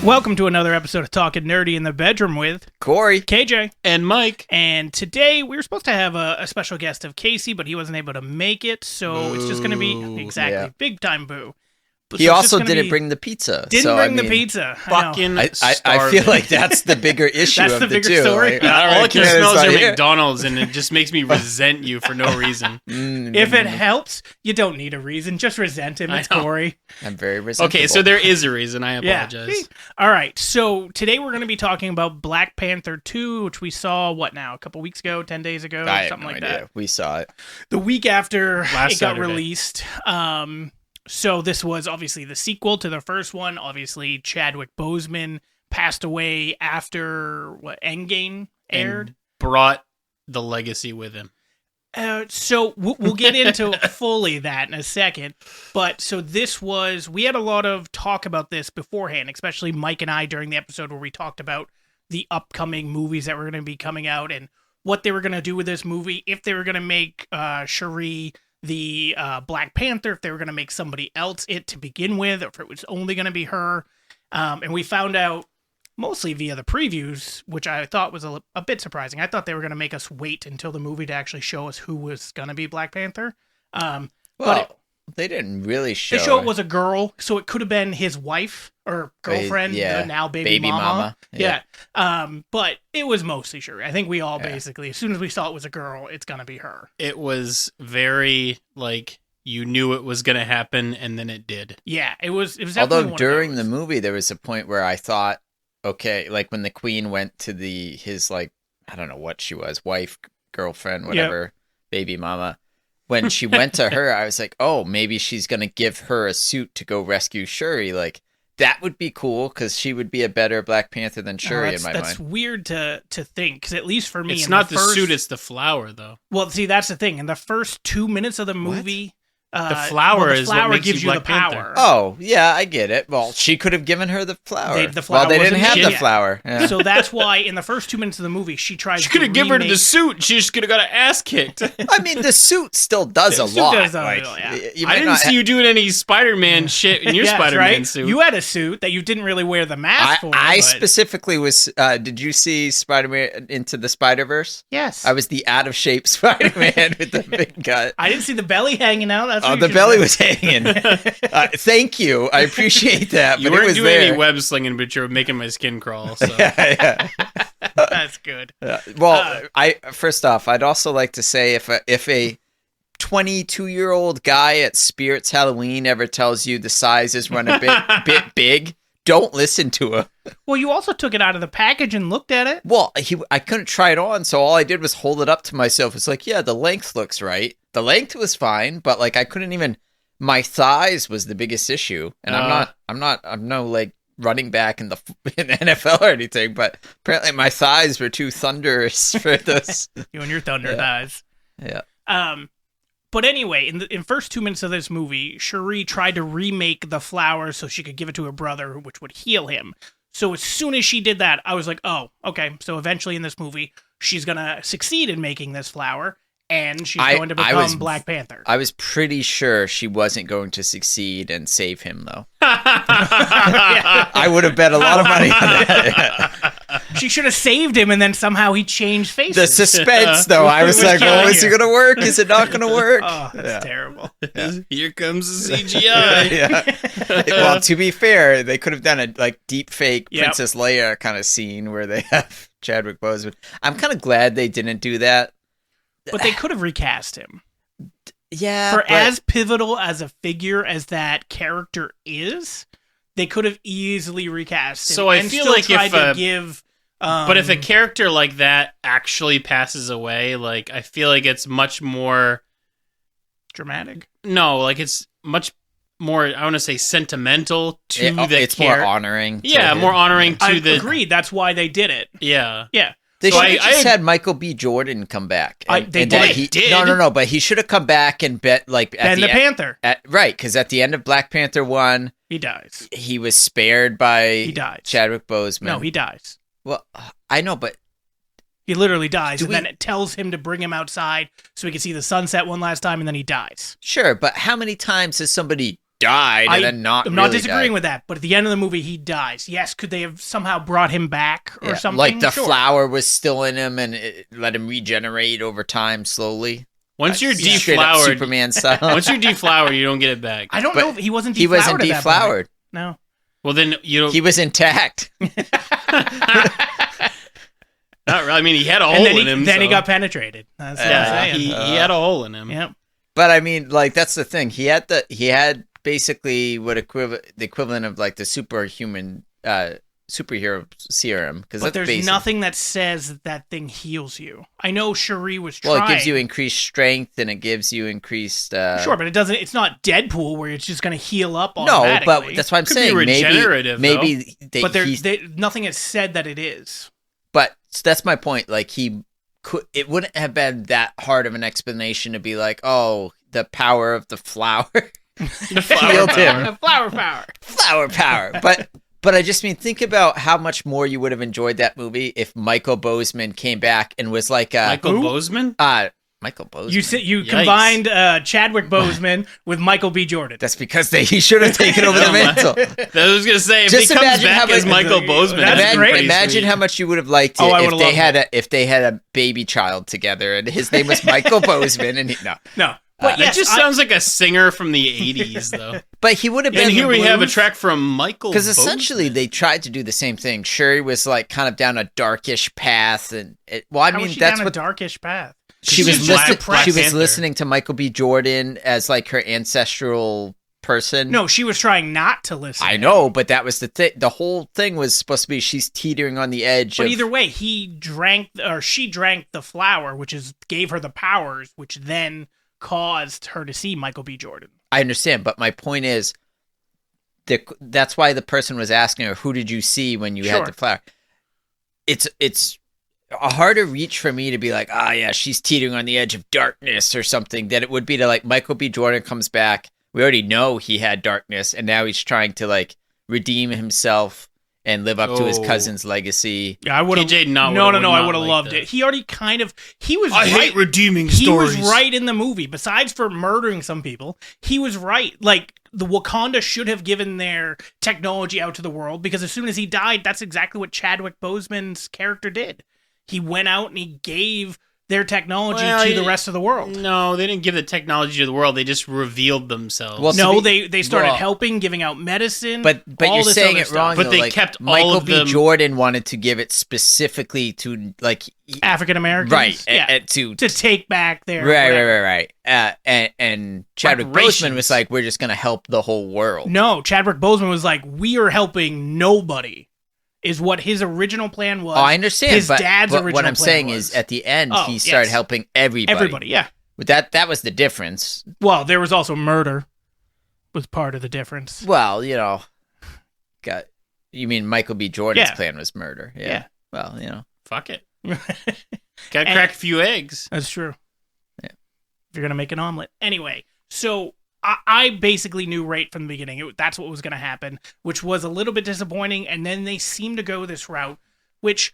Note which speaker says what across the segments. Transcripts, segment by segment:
Speaker 1: Welcome to another episode of Talking Nerdy in the Bedroom with
Speaker 2: Corey,
Speaker 1: KJ,
Speaker 3: and Mike.
Speaker 1: And today we were supposed to have a special guest of Casey, but he wasn't able to make it, so it's just going to be big time boo.
Speaker 2: He also didn't bring the pizza.
Speaker 1: The pizza.
Speaker 2: I feel like that's the bigger issue
Speaker 1: that's
Speaker 2: of
Speaker 1: the
Speaker 2: the
Speaker 1: bigger
Speaker 2: two.
Speaker 1: story.
Speaker 2: Like,
Speaker 3: all I can smell is your McDonald's, and it just makes me resent you for no reason.
Speaker 1: If it helps, you don't need a reason. Just resent him. It's Corey.
Speaker 2: I'm very resentful.
Speaker 3: Okay, so there is a reason. I apologize.
Speaker 1: Yeah. All right, so today we're going to be talking about Black Panther 2, which we saw, a couple weeks ago, 10 days ago, something like that.
Speaker 2: We saw it.
Speaker 1: The week after
Speaker 3: Last
Speaker 1: it got
Speaker 3: Saturday.
Speaker 1: released. So this was obviously the sequel to the first one. Obviously, Chadwick Boseman passed away after Endgame aired.
Speaker 3: And brought the legacy with him.
Speaker 1: So we'll get into fully that in a second. But so we had a lot of talk about this beforehand, especially Mike and I during the episode where we talked about the upcoming movies that were going to be coming out and what they were going to do with this movie, if they were going to make Shuri the Black Panther, if they were going to make somebody else it to begin with, or if it was only going to be her. And we found out mostly via the previews, which I thought was a bit surprising. I thought they were going to make us wait until the movie to actually show us who was going to be Black Panther. But
Speaker 2: they didn't really show.
Speaker 1: They showed it was a girl, so it could have been his wife or girlfriend, now baby mama. Yeah. But it was mostly Shuri. I think we all basically, as soon as we saw it was a girl, it's going to be her.
Speaker 3: It was very, you knew it was going to happen, and then it did.
Speaker 1: Yeah, it was definitely
Speaker 2: Although during the movie, there was a point where I thought, okay, when the queen went to his I don't know what she was, wife, girlfriend, whatever, baby mama. When she went to her, I was like, oh, maybe she's going to give her a suit to go rescue Shuri. That would be cool because she would be a better Black Panther than Shuri in my mind.
Speaker 1: That's weird to think because at least for me,
Speaker 3: it's not the suit, it's the flower, though.
Speaker 1: Well, see, that's the thing. In the first 2 minutes of the movie,
Speaker 3: the flower is what makes
Speaker 1: gives
Speaker 3: you
Speaker 1: you the
Speaker 3: Black
Speaker 1: power.
Speaker 3: Panther.
Speaker 2: Oh, yeah, I get it. Well, she could have given her the flower.
Speaker 1: They didn't
Speaker 2: have the flower. Yeah.
Speaker 1: So that's why in the first 2 minutes of the movie, she tries
Speaker 3: She could have given her the
Speaker 1: remake-
Speaker 3: suit. She just could have got her ass kicked.
Speaker 2: I mean, the suit still does a lot.
Speaker 1: Does a little, yeah.
Speaker 3: I didn't see you doing any Spider-Man shit in your Spider-Man suit.
Speaker 1: You had a suit that you didn't really wear the mask for.
Speaker 2: I specifically was... did you see Spider-Man Into the Spider-Verse?
Speaker 1: Yes.
Speaker 2: I was the out-of-shape Spider-Man with the big gut.
Speaker 1: I didn't see the belly hanging out. That's what
Speaker 2: the belly was hanging. Thank you. I appreciate that.
Speaker 3: You
Speaker 2: but
Speaker 3: weren't
Speaker 2: it was
Speaker 3: doing
Speaker 2: there.
Speaker 3: any web slinging, but you were making my skin crawl. So.
Speaker 2: Yeah.
Speaker 1: That's good.
Speaker 2: Well, first off, I'd also like to say if a 22-year-old guy at Spirits Halloween ever tells you the size is run a bit big, don't listen to him.
Speaker 1: Well, you also took it out of the package and looked at it.
Speaker 2: Well, I couldn't try it on, so all I did was hold it up to myself. It's the length looks right. The length was fine, but I couldn't even. My thighs was the biggest issue, and I'm no running back in the NFL or anything, but apparently my thighs were too thunderous for this.
Speaker 1: You and your thunder thighs.
Speaker 2: Yeah.
Speaker 1: But anyway, in first 2 minutes of this movie, Shuri tried to remake the flower so she could give it to her brother, which would heal him. So as soon as she did that, I was like, oh, okay. So eventually in this movie, she's gonna succeed in making this flower. And she's going to become Black Panther.
Speaker 2: I was pretty sure she wasn't going to succeed and save him, though. I would have bet a lot of money on that.
Speaker 1: She should have saved him, and then somehow he changed faces.
Speaker 2: The suspense, though. I was like, oh, is it going to work? Is it not going to work?
Speaker 1: Oh, that's terrible.
Speaker 3: Yeah. Here comes the CGI.
Speaker 2: Well, to be fair, they could have done a deep fake Princess Leia kind of scene where they have Chadwick Boseman. I'm kind of glad they didn't do that.
Speaker 1: But they could have recast him.
Speaker 2: Yeah.
Speaker 1: For as pivotal as a figure as that character is, they could have easily recast him.
Speaker 3: So I feel like
Speaker 1: but
Speaker 3: if a character like that actually passes away, I feel like it's much more
Speaker 1: dramatic.
Speaker 3: No, it's much more, I want to say, sentimental to
Speaker 2: it's more honoring.
Speaker 3: Yeah, more honoring to
Speaker 1: I agreed. That's why they did it.
Speaker 3: Yeah.
Speaker 1: Yeah.
Speaker 2: They should have just had Michael B. Jordan come back.
Speaker 3: They did.
Speaker 2: No, but he should have come back and bet
Speaker 1: Ben the Panther.
Speaker 2: Right, because at the end of Black Panther 1,
Speaker 1: he dies.
Speaker 2: He was spared by
Speaker 1: he dies.
Speaker 2: Chadwick Boseman.
Speaker 1: No, he dies.
Speaker 2: Well, I know, but
Speaker 1: he literally dies, then it tells him to bring him outside so he can see the sunset one last time, and then he dies.
Speaker 2: Sure, but how many times has somebody died and then not
Speaker 1: I'm
Speaker 2: really
Speaker 1: not disagreeing
Speaker 2: died.
Speaker 1: with that, but at the end of the movie, he dies. Yes, could they have somehow brought him back or something?
Speaker 2: Like the
Speaker 1: Sure.
Speaker 2: flower was still in him and it let him regenerate over time slowly.
Speaker 3: Once you're
Speaker 2: Straight up
Speaker 3: deflowered,
Speaker 2: Superman style.
Speaker 3: once you're deflowered, you don't get it back.
Speaker 1: I don't
Speaker 2: But
Speaker 1: know if he wasn't deflowered.
Speaker 2: He wasn't
Speaker 1: at that
Speaker 2: deflowered.
Speaker 1: point. No.
Speaker 3: Well, then you don't.
Speaker 2: He was intact.
Speaker 3: Not really. I mean, he had a hole
Speaker 1: And then
Speaker 3: in him.
Speaker 1: Then he
Speaker 3: so-
Speaker 1: got penetrated. That's what I'm
Speaker 3: Yeah,
Speaker 1: saying.
Speaker 3: he had a hole in him.
Speaker 1: Yep.
Speaker 2: But I mean, like that's the thing. He had basically the equivalent of like the superhero serum.
Speaker 1: But there's nothing that says that thing heals you. I know Cherie was trying.
Speaker 2: Well, it gives you increased strength and it gives you increased.
Speaker 1: Sure, but it doesn't. It's not Deadpool where it's just going to heal up
Speaker 2: No,
Speaker 1: automatically.
Speaker 2: but that's what I'm
Speaker 3: Could be
Speaker 2: saying.
Speaker 3: regenerative,
Speaker 2: Maybe
Speaker 1: But nothing has said that it is.
Speaker 2: But that's my point. Like it wouldn't have been that hard of an explanation to be like, oh, the power of the flower
Speaker 3: The flower
Speaker 2: healed
Speaker 3: power.
Speaker 2: him.
Speaker 1: Flower power.
Speaker 2: Flower power. But I just mean, think about how much more you would have enjoyed that movie if Michael Boseman came back and was like
Speaker 3: Michael
Speaker 1: Who?
Speaker 3: Boseman?
Speaker 2: Michael Boseman.
Speaker 1: You
Speaker 3: Yikes.
Speaker 1: combined Chadwick Boseman with Michael B. Jordan.
Speaker 2: That's because he should have taken over the mantle.
Speaker 3: I was gonna say if
Speaker 2: Just
Speaker 3: he comes
Speaker 2: imagine how
Speaker 3: back as
Speaker 2: much-
Speaker 3: Michael Boseman,
Speaker 1: That's
Speaker 3: that'd be
Speaker 1: great.
Speaker 3: pretty
Speaker 2: Imagine
Speaker 3: sweet.
Speaker 2: how much you would have liked it
Speaker 1: Oh, I
Speaker 2: if
Speaker 1: would've
Speaker 2: they had a baby child together and his name was Michael Boseman and
Speaker 1: No. But
Speaker 3: That
Speaker 1: yes,
Speaker 3: just sounds like a singer from the '80s, though.
Speaker 2: but he would have been.
Speaker 3: And here we have a
Speaker 1: blues.
Speaker 3: track from Michael.
Speaker 2: Because
Speaker 3: Boseman.
Speaker 2: essentially they tried to do the same thing. Shuri was like kind of down a darkish path, and
Speaker 1: How
Speaker 2: mean
Speaker 1: was she
Speaker 2: that's
Speaker 1: down
Speaker 2: what
Speaker 1: a darkish path.
Speaker 2: she was.
Speaker 3: She's Black
Speaker 2: She was
Speaker 3: Panther.
Speaker 2: listening to Michael B. Jordan as like her ancestral person.
Speaker 1: No, she was trying not to listen.
Speaker 2: I know, but that was the thing. The whole thing was supposed to be she's teetering on the edge.
Speaker 1: But
Speaker 2: of,
Speaker 1: either way, she drank the flower, which gave her the powers, which then caused her to see Michael B. Jordan.
Speaker 2: I understand, but my point is, that's why the person was asking her, "Who did you see when you
Speaker 1: Sure.
Speaker 2: had the flower?" It's a harder reach for me to be like, yeah, she's teetering on the edge of darkness or something, than it would be to like Michael B. Jordan comes back. We already know he had darkness, and now he's trying to like redeem himself and live up to his
Speaker 3: Oh.
Speaker 2: cousin's legacy.
Speaker 1: Yeah, I would have.
Speaker 3: TJ
Speaker 1: No,
Speaker 3: would
Speaker 1: I
Speaker 3: not
Speaker 1: would have
Speaker 3: like
Speaker 1: loved
Speaker 3: that.
Speaker 1: it. He already he was.
Speaker 3: I
Speaker 1: right.
Speaker 3: hate redeeming
Speaker 1: He
Speaker 3: stories.
Speaker 1: was right in the movie. Besides for murdering some people, he was right. Like the Wakanda should have given their technology out to the world because as soon as he died, that's exactly what Chadwick Boseman's character did. He went out and he gave their technology to the rest of the world.
Speaker 3: No, they didn't give the technology to the world. They just revealed themselves.
Speaker 2: Well,
Speaker 1: No,
Speaker 2: to
Speaker 1: they started
Speaker 2: well,
Speaker 1: helping, giving out medicine.
Speaker 2: But
Speaker 1: all
Speaker 2: you're
Speaker 1: this
Speaker 2: saying
Speaker 1: other
Speaker 2: it
Speaker 1: stuff.
Speaker 2: wrong.
Speaker 3: But
Speaker 2: though.
Speaker 3: they
Speaker 2: Like,
Speaker 3: kept all
Speaker 2: Michael
Speaker 3: of
Speaker 2: B.
Speaker 3: them-
Speaker 2: Jordan wanted to give it specifically to like
Speaker 1: African Americans,
Speaker 2: right
Speaker 1: yeah,
Speaker 2: to
Speaker 1: take back their
Speaker 2: right. And Chadwick Boseman
Speaker 3: Reparations.
Speaker 2: was like, we're just gonna help the whole world.
Speaker 1: No, Chadwick Boseman was like, we are helping nobody. Is what his original plan was.
Speaker 2: Oh, I understand.
Speaker 1: His
Speaker 2: but,
Speaker 1: dad's
Speaker 2: but
Speaker 1: original
Speaker 2: what I'm
Speaker 1: plan
Speaker 2: saying
Speaker 1: was.
Speaker 2: is, at the end,
Speaker 1: Oh,
Speaker 2: he started
Speaker 1: yes.
Speaker 2: helping everybody.
Speaker 1: Everybody, yeah.
Speaker 2: But that was the difference.
Speaker 1: Well, there was also murder. Was part of the difference.
Speaker 2: Well, you mean Michael B. Jordan's
Speaker 1: Yeah.
Speaker 2: plan was murder? Yeah.
Speaker 1: Yeah.
Speaker 2: Well,
Speaker 3: Fuck it. Gotta
Speaker 1: And-
Speaker 3: crack a few eggs.
Speaker 1: That's true.
Speaker 2: Yeah.
Speaker 1: If you're gonna make an omelet, anyway. So I basically knew right from the beginning that's what was gonna happen, which was a little bit disappointing. And then they seem to go this route, which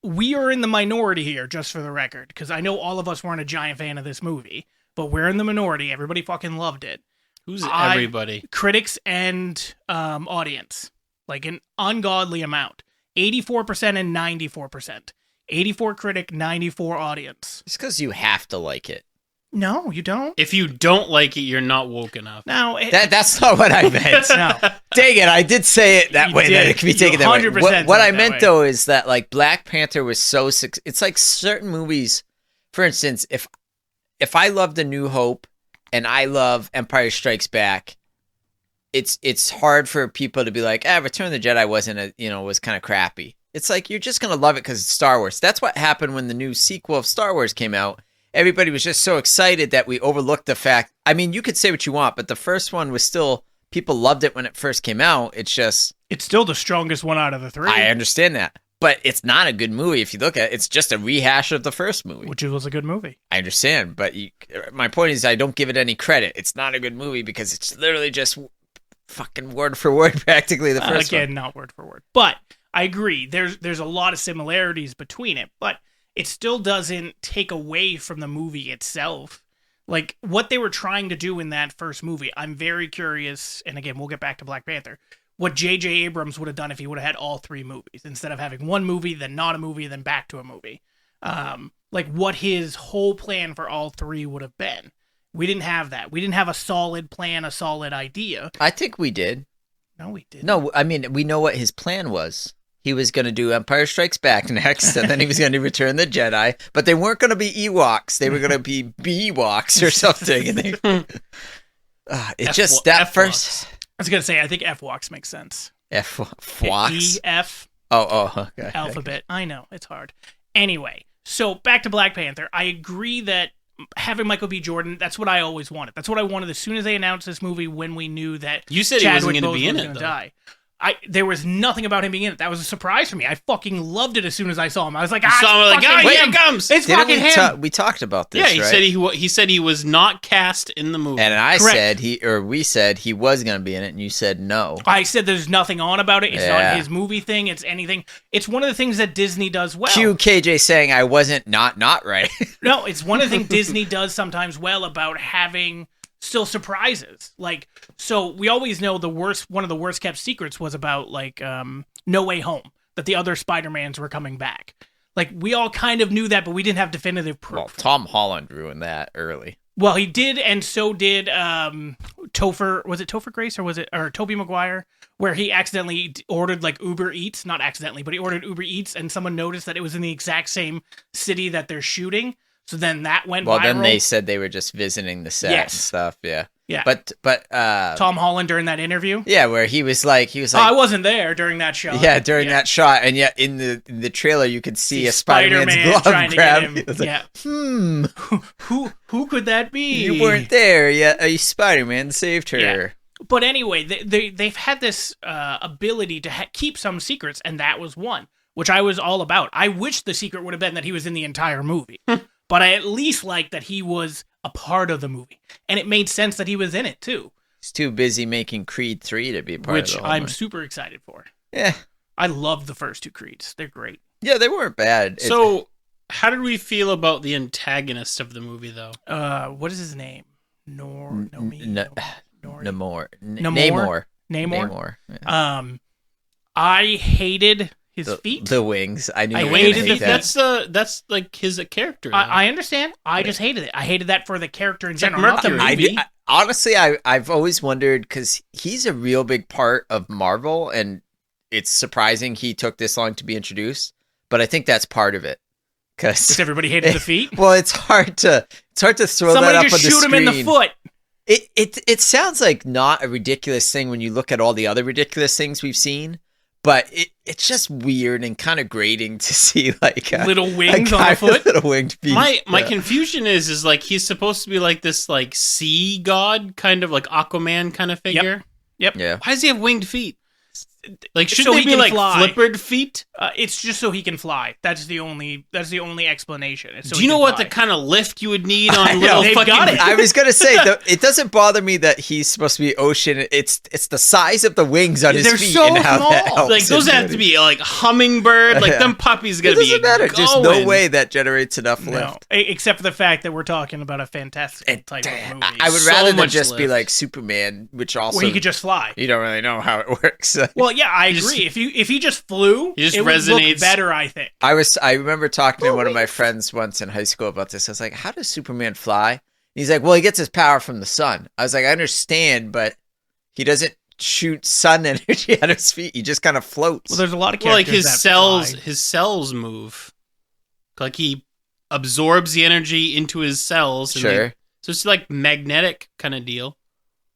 Speaker 1: we are in the minority here, just for the record, because I know all of us weren't a giant fan of this movie, but we're in the minority. Everybody fucking loved it.
Speaker 3: Who's everybody?
Speaker 1: Critics and audience, like an ungodly amount. 84% and 94%. 84 critic, 94 audience.
Speaker 2: it's because you have to like it.
Speaker 1: No, you don't.
Speaker 3: If you don't like it, you're not woke enough.
Speaker 1: No,
Speaker 2: That's not what I meant.
Speaker 1: no.
Speaker 2: Dang it, I did say it that
Speaker 1: You
Speaker 2: way, that
Speaker 1: did.
Speaker 2: it can be
Speaker 1: You
Speaker 2: taken that way.
Speaker 1: 100%
Speaker 2: What
Speaker 1: said
Speaker 2: I
Speaker 1: it
Speaker 2: meant,
Speaker 1: that way.
Speaker 2: though, is that, like, Black Panther was so... It's like certain movies... For instance, if I love The New Hope and I love Empire Strikes Back, it's hard for people to be like, Return of the Jedi was kind of crappy. It's like, you're just going to love it because it's Star Wars. That's what happened when the new sequel of Star Wars came out. Everybody was just so excited that we overlooked the fact... I mean, you could say what you want, but the first one was still... People loved it when it first came out. It's just...
Speaker 1: It's still the strongest one out of the three.
Speaker 2: I understand that. But it's not a good movie if you look at it. It's just a rehash of the first movie.
Speaker 1: Which was a good movie.
Speaker 2: I understand, but my point is I don't give it any credit. It's not a good movie because it's literally just fucking word for word practically the first
Speaker 1: Again,
Speaker 2: one.
Speaker 1: not word for word. But I agree. There's a lot of similarities between it, but it still doesn't take away from the movie itself. Like, what they were trying to do in that first movie, I'm very curious, and again, we'll get back to Black Panther, what J.J. Abrams would have done if he would have had all 3 movies, instead of having one movie, then not a movie, then back to a movie. Like, what his whole plan for all 3 would have been. We didn't have that. We didn't have a solid plan, a solid idea.
Speaker 2: I think we did.
Speaker 1: No, we didn't.
Speaker 2: No, I mean, we know what his plan was. He was going to do Empire Strikes Back next, and then he was going to Return the Jedi. But they weren't going to be Ewoks; they were going to be Bewoks or something. And they, first.
Speaker 1: I was going to say, I think F-Walks makes sense.
Speaker 2: F-Walks?
Speaker 1: E-F.
Speaker 2: Oh, okay.
Speaker 1: Alphabet. I know, it's hard. Anyway, so back to Black Panther. I agree that having Michael B. Jordan, that's what I always wanted. That's what I wanted as soon as they announced this movie, when we knew that
Speaker 3: you said
Speaker 1: Chadwick
Speaker 3: he wasn't going to be in
Speaker 1: Boseman
Speaker 3: it,
Speaker 1: was
Speaker 3: though.
Speaker 1: die. There was nothing about him being in it. That was a surprise for me. I fucking loved it as soon as I saw him. I was like,
Speaker 3: here it comes.
Speaker 1: It's fucking him.
Speaker 2: We talked about this,
Speaker 3: Yeah, he
Speaker 2: right?
Speaker 3: said he was not cast in the movie.
Speaker 2: And I
Speaker 1: Correct.
Speaker 2: said we said he was going to be in it, and you said no.
Speaker 1: I said there's nothing on about it. It's
Speaker 2: Yeah.
Speaker 1: not his movie thing. It's anything. It's one of the things that Disney does well.
Speaker 2: Cue KJ saying I wasn't not right.
Speaker 1: No, it's one of the things Disney does sometimes well about having still surprises. Like, so we always know one of the worst kept secrets was about like No Way Home, that the other Spider-Mans were coming back. Like, we all kind of knew that, but we didn't have definitive proof.
Speaker 2: Well, Tom Holland ruined that early.
Speaker 1: Well, he did, and so did Topher. Was it Topher Grace or Tobey Maguire, where he accidentally ordered like Uber Eats, not accidentally, but he ordered Uber Eats, and someone noticed that it was in the exact same city that they're shooting. So then that went viral.
Speaker 2: Well, then they said they were just visiting the set and stuff. Yeah.
Speaker 1: Yeah.
Speaker 2: But
Speaker 1: Tom Holland during that interview.
Speaker 2: yeah, where he was like,
Speaker 1: I wasn't there during that shot.
Speaker 2: yeah, during that shot, and yet in the trailer you could see a Spider-Man's glove
Speaker 1: trying to
Speaker 2: grab.
Speaker 1: get him.
Speaker 2: It was like,
Speaker 1: Yeah. Who could that be?
Speaker 2: you weren't there yet. Spider-Man saved her.
Speaker 1: Yeah. But anyway, they've had this ability to keep some secrets, and that was one, which I was all about. I wish the secret would have been that he was in the entire movie. But I at least liked that he was a part of the movie. And it made sense that he was in it, too.
Speaker 2: He's too busy making Creed 3 to be a part of
Speaker 1: Which
Speaker 2: the
Speaker 1: I'm
Speaker 2: movie.
Speaker 1: super excited for.
Speaker 2: Yeah.
Speaker 1: I love the first 2 Creeds. They're great.
Speaker 2: Yeah, they weren't bad.
Speaker 3: So, how did we feel about the antagonist of the movie, though?
Speaker 1: What is his name? Namor.
Speaker 2: Namor. Yeah.
Speaker 1: I hated his feet.
Speaker 2: The wings. I knew
Speaker 1: I
Speaker 2: you were
Speaker 1: hated
Speaker 2: gonna
Speaker 1: the
Speaker 2: hate that.
Speaker 3: That's like his character.
Speaker 1: I understand. I just hated it. I hated that for the character in
Speaker 3: It's like
Speaker 1: general, not the
Speaker 3: Mercury.
Speaker 1: movie.
Speaker 2: Honestly, I've always wondered, because he's a real big part of Marvel, and it's surprising he took this long to be introduced. But I think that's part of it.
Speaker 1: Because everybody hated the feet.
Speaker 2: Well, it's hard to throw
Speaker 1: Somebody
Speaker 2: that up
Speaker 1: just
Speaker 2: on the
Speaker 1: shoot
Speaker 2: screen.
Speaker 1: him in the foot.
Speaker 2: It sounds like not a ridiculous thing when you look at all the other ridiculous things we've seen, but it's just weird and kind of grating to see like
Speaker 1: Little wings
Speaker 2: a
Speaker 1: on
Speaker 2: guy
Speaker 1: the foot.
Speaker 2: with little winged feet.
Speaker 3: My confusion is like he's supposed to be like this like sea god, kind of like Aquaman kind of figure.
Speaker 1: Yep.
Speaker 2: Yeah.
Speaker 3: Why does he have winged feet? Like, should
Speaker 1: So
Speaker 3: they
Speaker 1: he
Speaker 3: be
Speaker 1: can
Speaker 3: like
Speaker 1: fly.
Speaker 3: flippered feet?
Speaker 1: It's just so he can fly. That's the only explanation. It's so
Speaker 3: Do
Speaker 1: he
Speaker 3: you know
Speaker 1: can
Speaker 3: what
Speaker 1: fly.
Speaker 3: the kind of lift you would need on
Speaker 2: I know.
Speaker 3: little
Speaker 1: They've
Speaker 3: fucking?
Speaker 1: got it.
Speaker 2: I was gonna say it doesn't bother me that he's supposed to be ocean. It's the size of the wings on his
Speaker 1: They're
Speaker 2: feet
Speaker 1: so
Speaker 2: and how that
Speaker 1: small.
Speaker 2: helps
Speaker 3: Like those
Speaker 2: him.
Speaker 3: have to be like hummingbird. Like
Speaker 2: Yeah.
Speaker 3: them puppies
Speaker 2: It
Speaker 3: gotta be
Speaker 2: doesn't matter. There's no
Speaker 3: going.
Speaker 2: way that generates enough
Speaker 1: No,
Speaker 2: lift.
Speaker 1: except for the fact that we're talking about a fantastic type of movie.
Speaker 2: I would
Speaker 3: So
Speaker 2: rather than
Speaker 3: much
Speaker 2: just be
Speaker 3: lift.
Speaker 2: like Superman, which also
Speaker 1: where he could just fly.
Speaker 2: you don't really know how it works.
Speaker 1: Well, yeah, I
Speaker 3: Just-
Speaker 1: agree. If he just flew,
Speaker 3: He just
Speaker 1: it would
Speaker 3: resonates.
Speaker 1: look better, I think.
Speaker 2: I remember talking to one of my friends once in high school about this. I was like, how does Superman fly? And he's like, well, he gets his power from the sun. I was like, I understand, but he doesn't shoot sun energy at his feet. He just kind of floats.
Speaker 1: Well, there's a lot of
Speaker 3: Well, like
Speaker 1: characters that fly.
Speaker 3: his cells move. Like he absorbs the energy into his cells. And
Speaker 2: Sure.
Speaker 3: so it's like magnetic kind of deal.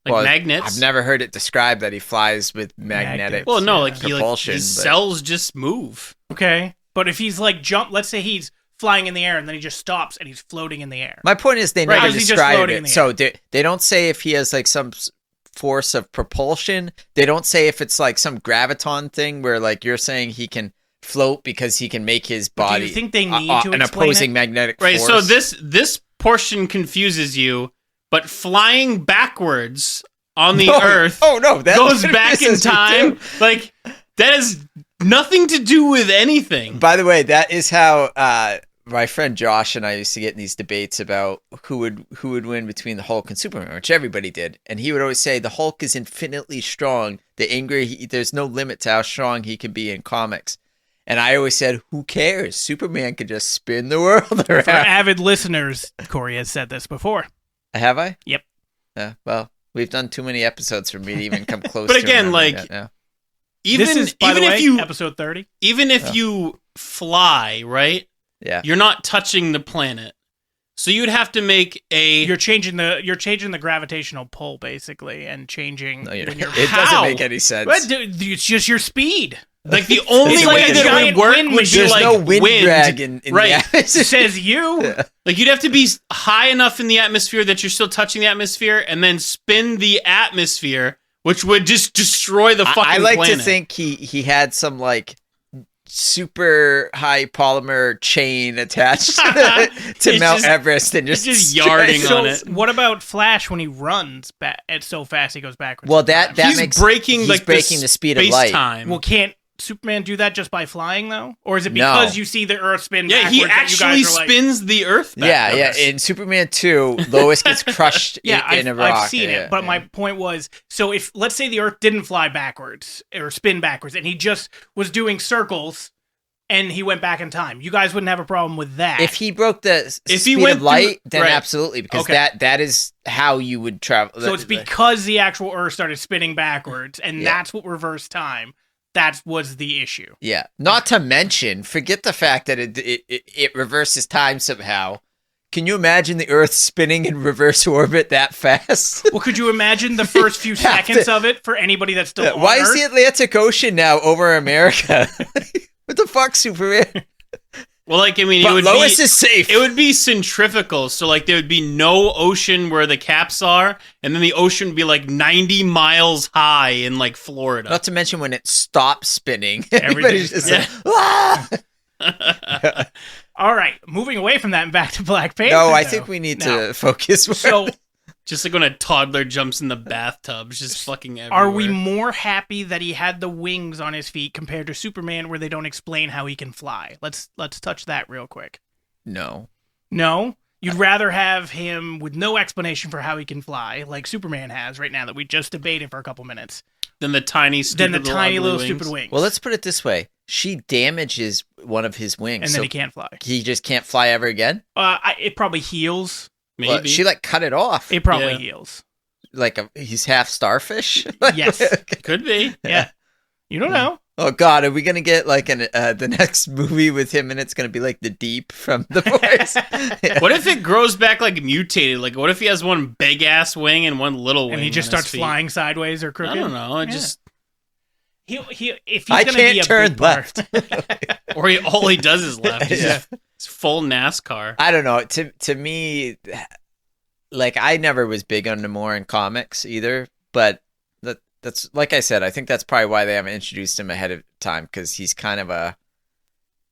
Speaker 3: Like
Speaker 2: Well,
Speaker 3: magnets.
Speaker 2: I've never heard it described that he flies with magnetic.
Speaker 3: Well, no,
Speaker 1: Yeah.
Speaker 3: like
Speaker 2: propulsion,
Speaker 3: his
Speaker 2: but-
Speaker 3: cells just move.
Speaker 1: Okay, but if he's like let's say he's flying in the air and then he just stops and he's floating in the air.
Speaker 2: My point is they
Speaker 1: Right,
Speaker 2: never
Speaker 1: is he just
Speaker 2: describe
Speaker 1: floating in
Speaker 2: it.
Speaker 1: the
Speaker 2: So they don't say if he has like some force of propulsion. They don't say if it's like some graviton thing where like you're saying he can float because he can make his
Speaker 1: But do
Speaker 2: body
Speaker 1: you think they need to
Speaker 2: an
Speaker 1: explain
Speaker 2: opposing
Speaker 1: it?
Speaker 2: magnetic
Speaker 3: Right.
Speaker 2: force.
Speaker 3: So this portion confuses you, but flying backwards on the Earth
Speaker 2: that
Speaker 3: goes back in
Speaker 2: confuses me
Speaker 3: time.
Speaker 2: too.
Speaker 3: Like that has nothing to do with anything.
Speaker 2: By the way, that is how my friend Josh and I used to get in these debates about who would win between the Hulk and Superman, which everybody did. And he would always say the Hulk is infinitely strong. There's no limit to how strong he can be in comics. And I always said, who cares? Superman could just spin the world around.
Speaker 1: For avid listeners, Corey has said this before.
Speaker 2: Have I?
Speaker 1: Yep.
Speaker 2: Well, we've done too many episodes for me to even come close.
Speaker 3: But
Speaker 2: to
Speaker 3: again,
Speaker 2: remembering
Speaker 3: like,
Speaker 2: that now.
Speaker 1: This is, by the way,
Speaker 3: if you
Speaker 1: episode 30.
Speaker 3: even if you fly, right?
Speaker 2: Yeah.
Speaker 3: You're not touching the planet. So you'd have to make
Speaker 1: You're changing the gravitational pull basically, and changing
Speaker 2: No,
Speaker 1: when you're
Speaker 2: it doesn't make any sense.
Speaker 1: What, dude, it's just your speed.
Speaker 3: like the only
Speaker 1: It's
Speaker 3: way
Speaker 1: like a
Speaker 3: that it
Speaker 1: giant
Speaker 3: would work
Speaker 1: wind
Speaker 3: would be
Speaker 1: machine.
Speaker 2: There's
Speaker 3: like
Speaker 2: no wind drag in
Speaker 3: right?
Speaker 2: the atmosphere.
Speaker 1: Says you.
Speaker 3: Like you'd have to be high enough in the atmosphere that you're still touching the atmosphere, and then spin the atmosphere, which would just destroy the fucking
Speaker 2: I like
Speaker 3: planet.
Speaker 2: to think he had some like super high polymer chain attached to
Speaker 3: It's
Speaker 2: Mount
Speaker 3: just-
Speaker 2: Everest and just
Speaker 3: yarding
Speaker 1: So
Speaker 3: on it.
Speaker 1: what about Flash when he runs it's so fast he goes backwards?
Speaker 2: Well, that
Speaker 3: He's
Speaker 2: makes
Speaker 3: breaking
Speaker 2: he's
Speaker 3: like
Speaker 2: breaking the speed of light.
Speaker 3: Time.
Speaker 1: Well, can't Superman do that just by flying though, or is it
Speaker 2: No.
Speaker 1: because you see the Earth spin?
Speaker 3: yeah,
Speaker 1: backwards
Speaker 3: he
Speaker 1: that you
Speaker 3: actually
Speaker 1: guys are like,
Speaker 3: spins the Earth.
Speaker 2: Yeah,
Speaker 3: backwards.
Speaker 2: In Superman 2, Lois gets crushed
Speaker 1: Yeah,
Speaker 2: in a rock.
Speaker 1: I've seen it, but my point was, so if let's say the Earth didn't fly backwards or spin backwards, and he just was doing circles, and he went back in time, you guys wouldn't have a problem with that.
Speaker 2: If he broke the speed
Speaker 3: went
Speaker 2: of light,
Speaker 3: through-
Speaker 2: then
Speaker 3: right.
Speaker 2: absolutely, because
Speaker 1: Okay.
Speaker 2: that is how you would travel.
Speaker 1: So it's because the actual Earth started spinning backwards, and
Speaker 2: Yeah.
Speaker 1: that's what reversed time. That was the issue.
Speaker 2: Yeah. Not to mention, forget the fact that it reverses time somehow. Can you imagine the Earth spinning in reverse orbit that fast?
Speaker 1: Well, could you imagine the first few seconds of it for anybody that's still on
Speaker 2: Why is
Speaker 1: Earth?
Speaker 2: the Atlantic Ocean now over America? What the fuck, Superman?
Speaker 3: Well, like I mean,
Speaker 2: But
Speaker 3: it would
Speaker 2: Lois
Speaker 3: be
Speaker 2: is safe.
Speaker 3: it would be centrifugal. So like there would be no ocean where the caps are, and then the ocean would be like 90 miles high in like Florida.
Speaker 2: Not to mention when it stops spinning.
Speaker 1: Everything's
Speaker 2: Everybody's just
Speaker 3: fine.
Speaker 2: like, "Ah!"
Speaker 1: All right, moving away from that and back to Black Panther.
Speaker 2: No, I
Speaker 1: though.
Speaker 2: think we need
Speaker 1: Now,
Speaker 2: to focus more.
Speaker 1: So,
Speaker 3: Just like when a toddler jumps in the bathtub, it's just fucking everywhere.
Speaker 1: are we more happy that he had the wings on his feet compared to Superman, where they don't explain how he can fly? Let's touch that real quick.
Speaker 2: No.
Speaker 1: No, you'd rather have him with no explanation for how he can fly, like Superman has right now that we just debated for a couple minutes,
Speaker 3: Than the tiny,
Speaker 1: than
Speaker 3: stupid
Speaker 1: the tiny little
Speaker 3: ugly
Speaker 1: stupid wings.
Speaker 2: Well, let's put it this way. She damages one of his wings.
Speaker 1: and
Speaker 2: so
Speaker 1: then he can't fly.
Speaker 2: he just can't fly ever again?
Speaker 1: It probably heals.
Speaker 3: Maybe.
Speaker 2: Well, she like cut it off.
Speaker 1: It probably
Speaker 3: Yeah.
Speaker 1: heals.
Speaker 2: Like he's half starfish?
Speaker 1: Yes.
Speaker 3: Could be.
Speaker 1: Yeah. You don't know.
Speaker 2: Oh God, are we gonna get like the next movie with him and it's gonna be like the Deep from The Voice?
Speaker 3: What if it grows back like mutated? Like, what if he has one big ass wing and one little wing?
Speaker 1: And he just
Speaker 3: on his
Speaker 1: starts
Speaker 3: feet?
Speaker 1: flying sideways or crooked.
Speaker 3: I don't know. It
Speaker 1: Yeah.
Speaker 3: just
Speaker 1: He if he's
Speaker 2: I
Speaker 1: gonna
Speaker 2: can't
Speaker 1: be a
Speaker 2: turn
Speaker 1: big part-
Speaker 2: left.
Speaker 3: or all he does is left. He's
Speaker 2: Yeah.
Speaker 3: just it's full NASCAR.
Speaker 2: I don't know. To me, like I never was big on Namor in comics either, but that's like I said. I think that's probably why they haven't introduced him ahead of time because he's kind of a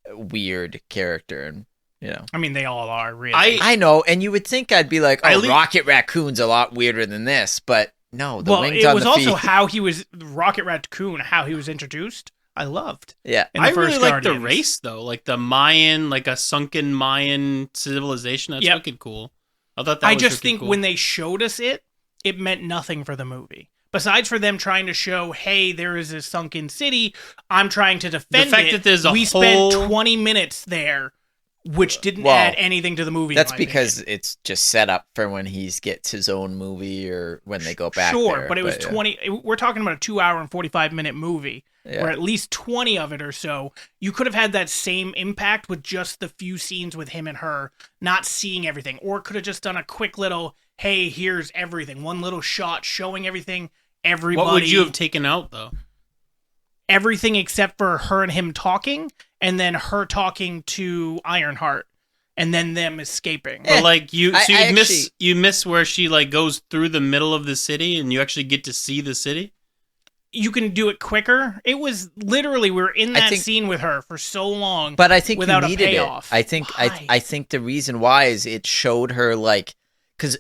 Speaker 2: weird character, and you know.
Speaker 1: I mean, they all are really.
Speaker 2: I know, and you would think I'd be like,
Speaker 3: I
Speaker 2: oh,
Speaker 3: le-
Speaker 2: Rocket Raccoon's a lot weirder than this, but no, the
Speaker 1: well,
Speaker 2: wings
Speaker 1: it
Speaker 2: on
Speaker 1: was
Speaker 2: the
Speaker 1: also
Speaker 2: feet.
Speaker 1: how he was Rocket Raccoon, how he was introduced. I loved.
Speaker 2: Yeah,
Speaker 1: In the
Speaker 3: I really
Speaker 1: first
Speaker 3: like the
Speaker 1: Guardians.
Speaker 3: race though, like the Mayan, like a sunken Mayan civilization. That's
Speaker 1: Yep.
Speaker 3: wicked cool. I thought that.
Speaker 1: I
Speaker 3: was
Speaker 1: just
Speaker 3: wicked
Speaker 1: think
Speaker 3: cool.
Speaker 1: when they showed us it, it meant nothing for the movie. Besides for them trying to show, hey, there is a sunken city. I'm trying to defend
Speaker 3: fact
Speaker 1: it.
Speaker 3: that there's a
Speaker 1: we
Speaker 3: whole-
Speaker 1: spent 20 minutes there, which didn't
Speaker 2: Well,
Speaker 1: add anything to the movie. in
Speaker 2: that's
Speaker 1: my
Speaker 2: because
Speaker 1: opinion.
Speaker 2: it's just set up for when he gets his own movie or when they go back.
Speaker 1: Sure,
Speaker 2: there,
Speaker 1: but it was
Speaker 2: yeah.
Speaker 1: 20. We're talking about a 2-hour and 45-minute movie.
Speaker 2: Yeah.
Speaker 1: Where at least 20 of it or so, you could have had that same impact with just the few scenes with him and her, not seeing everything. Or could have just done a quick little, hey, here's everything. One little shot showing everything, everybody.
Speaker 3: what would you have taken out though?
Speaker 1: Everything except for her and him talking, and then her talking to Ironheart, and then them escaping.
Speaker 3: But like you, so
Speaker 2: I
Speaker 3: you miss where she like goes through the middle of the city, and you actually get to see the city.
Speaker 1: You can do it quicker. It was literally, we were in that
Speaker 2: think-
Speaker 1: scene with her for so long.
Speaker 2: But I think
Speaker 1: without
Speaker 2: you
Speaker 1: a
Speaker 2: needed
Speaker 1: payoff.
Speaker 2: it. I think
Speaker 1: Why?
Speaker 2: I think the reason why is it showed her like because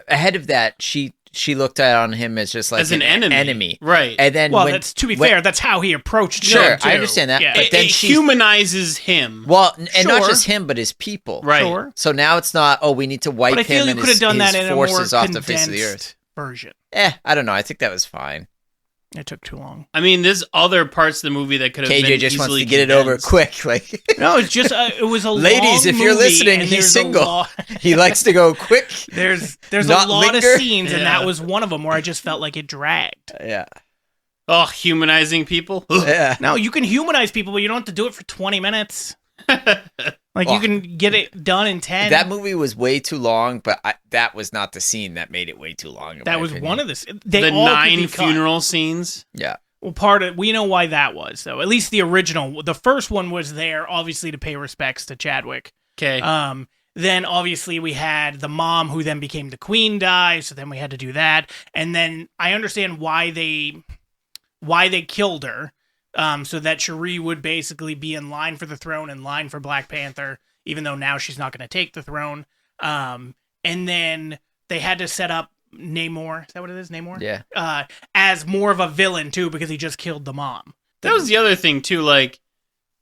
Speaker 2: ahead of that she she looked at on him as just like
Speaker 3: as an enemy. Right.
Speaker 2: And then
Speaker 1: well, that's to be fair, that's how he approached
Speaker 2: Sure,
Speaker 1: him, too.
Speaker 2: I understand that.
Speaker 1: Yeah.
Speaker 2: But then
Speaker 3: it humanizes him.
Speaker 2: Well, and not
Speaker 1: Sure.
Speaker 2: just him, but his people.
Speaker 3: Right.
Speaker 1: Sure.
Speaker 2: So now it's not, oh, we need to wipe
Speaker 1: But I feel
Speaker 2: him
Speaker 1: you
Speaker 2: and
Speaker 1: could have done that in a more
Speaker 2: forces off the face of the earth.
Speaker 1: condensed version.
Speaker 2: I don't know. I think that was fine.
Speaker 1: It took too long.
Speaker 3: I mean, there's other parts of the movie that could have been
Speaker 2: KJ just wants
Speaker 3: easily
Speaker 2: to get it over
Speaker 3: condensed.
Speaker 2: quick. Like,
Speaker 1: No, it's just it was a
Speaker 2: ladies,
Speaker 1: long
Speaker 2: if you're
Speaker 1: movie,
Speaker 2: listening,
Speaker 1: and
Speaker 2: he's
Speaker 1: there's
Speaker 2: single.
Speaker 1: A lot,
Speaker 2: He likes to go quick.
Speaker 1: there's
Speaker 2: Not
Speaker 1: a lot
Speaker 2: linger.
Speaker 1: of scenes, and
Speaker 3: Yeah.
Speaker 1: that was one of them where I just felt like it dragged.
Speaker 2: Yeah.
Speaker 3: Oh, humanizing people.
Speaker 2: Yeah.
Speaker 1: No, you can humanize people, but you don't have to do it for 20 minutes. Like you can get it done in 10.
Speaker 2: That movie was way too long, but that was not the scene that made it way too long.
Speaker 1: That was one of the. They
Speaker 3: The
Speaker 1: all could
Speaker 3: 9
Speaker 1: be cut.
Speaker 3: funeral scenes.
Speaker 2: Yeah.
Speaker 1: Well, we know why that was, though. At least the original. The first one was there, obviously, to pay respects to Chadwick.
Speaker 3: Okay.
Speaker 1: Then, obviously, we had the mom who then became the queen die, so then we had to do that. And then I understand why they killed her, so that Shuri would basically be in line for the throne, in line for Black Panther, even though now she's not going to take the throne. And then they had to set up Namor, is that what it is, Namor?
Speaker 2: Yeah.
Speaker 1: As more of a villain, too, because he just killed the mom.
Speaker 3: That was the other thing, too. Like,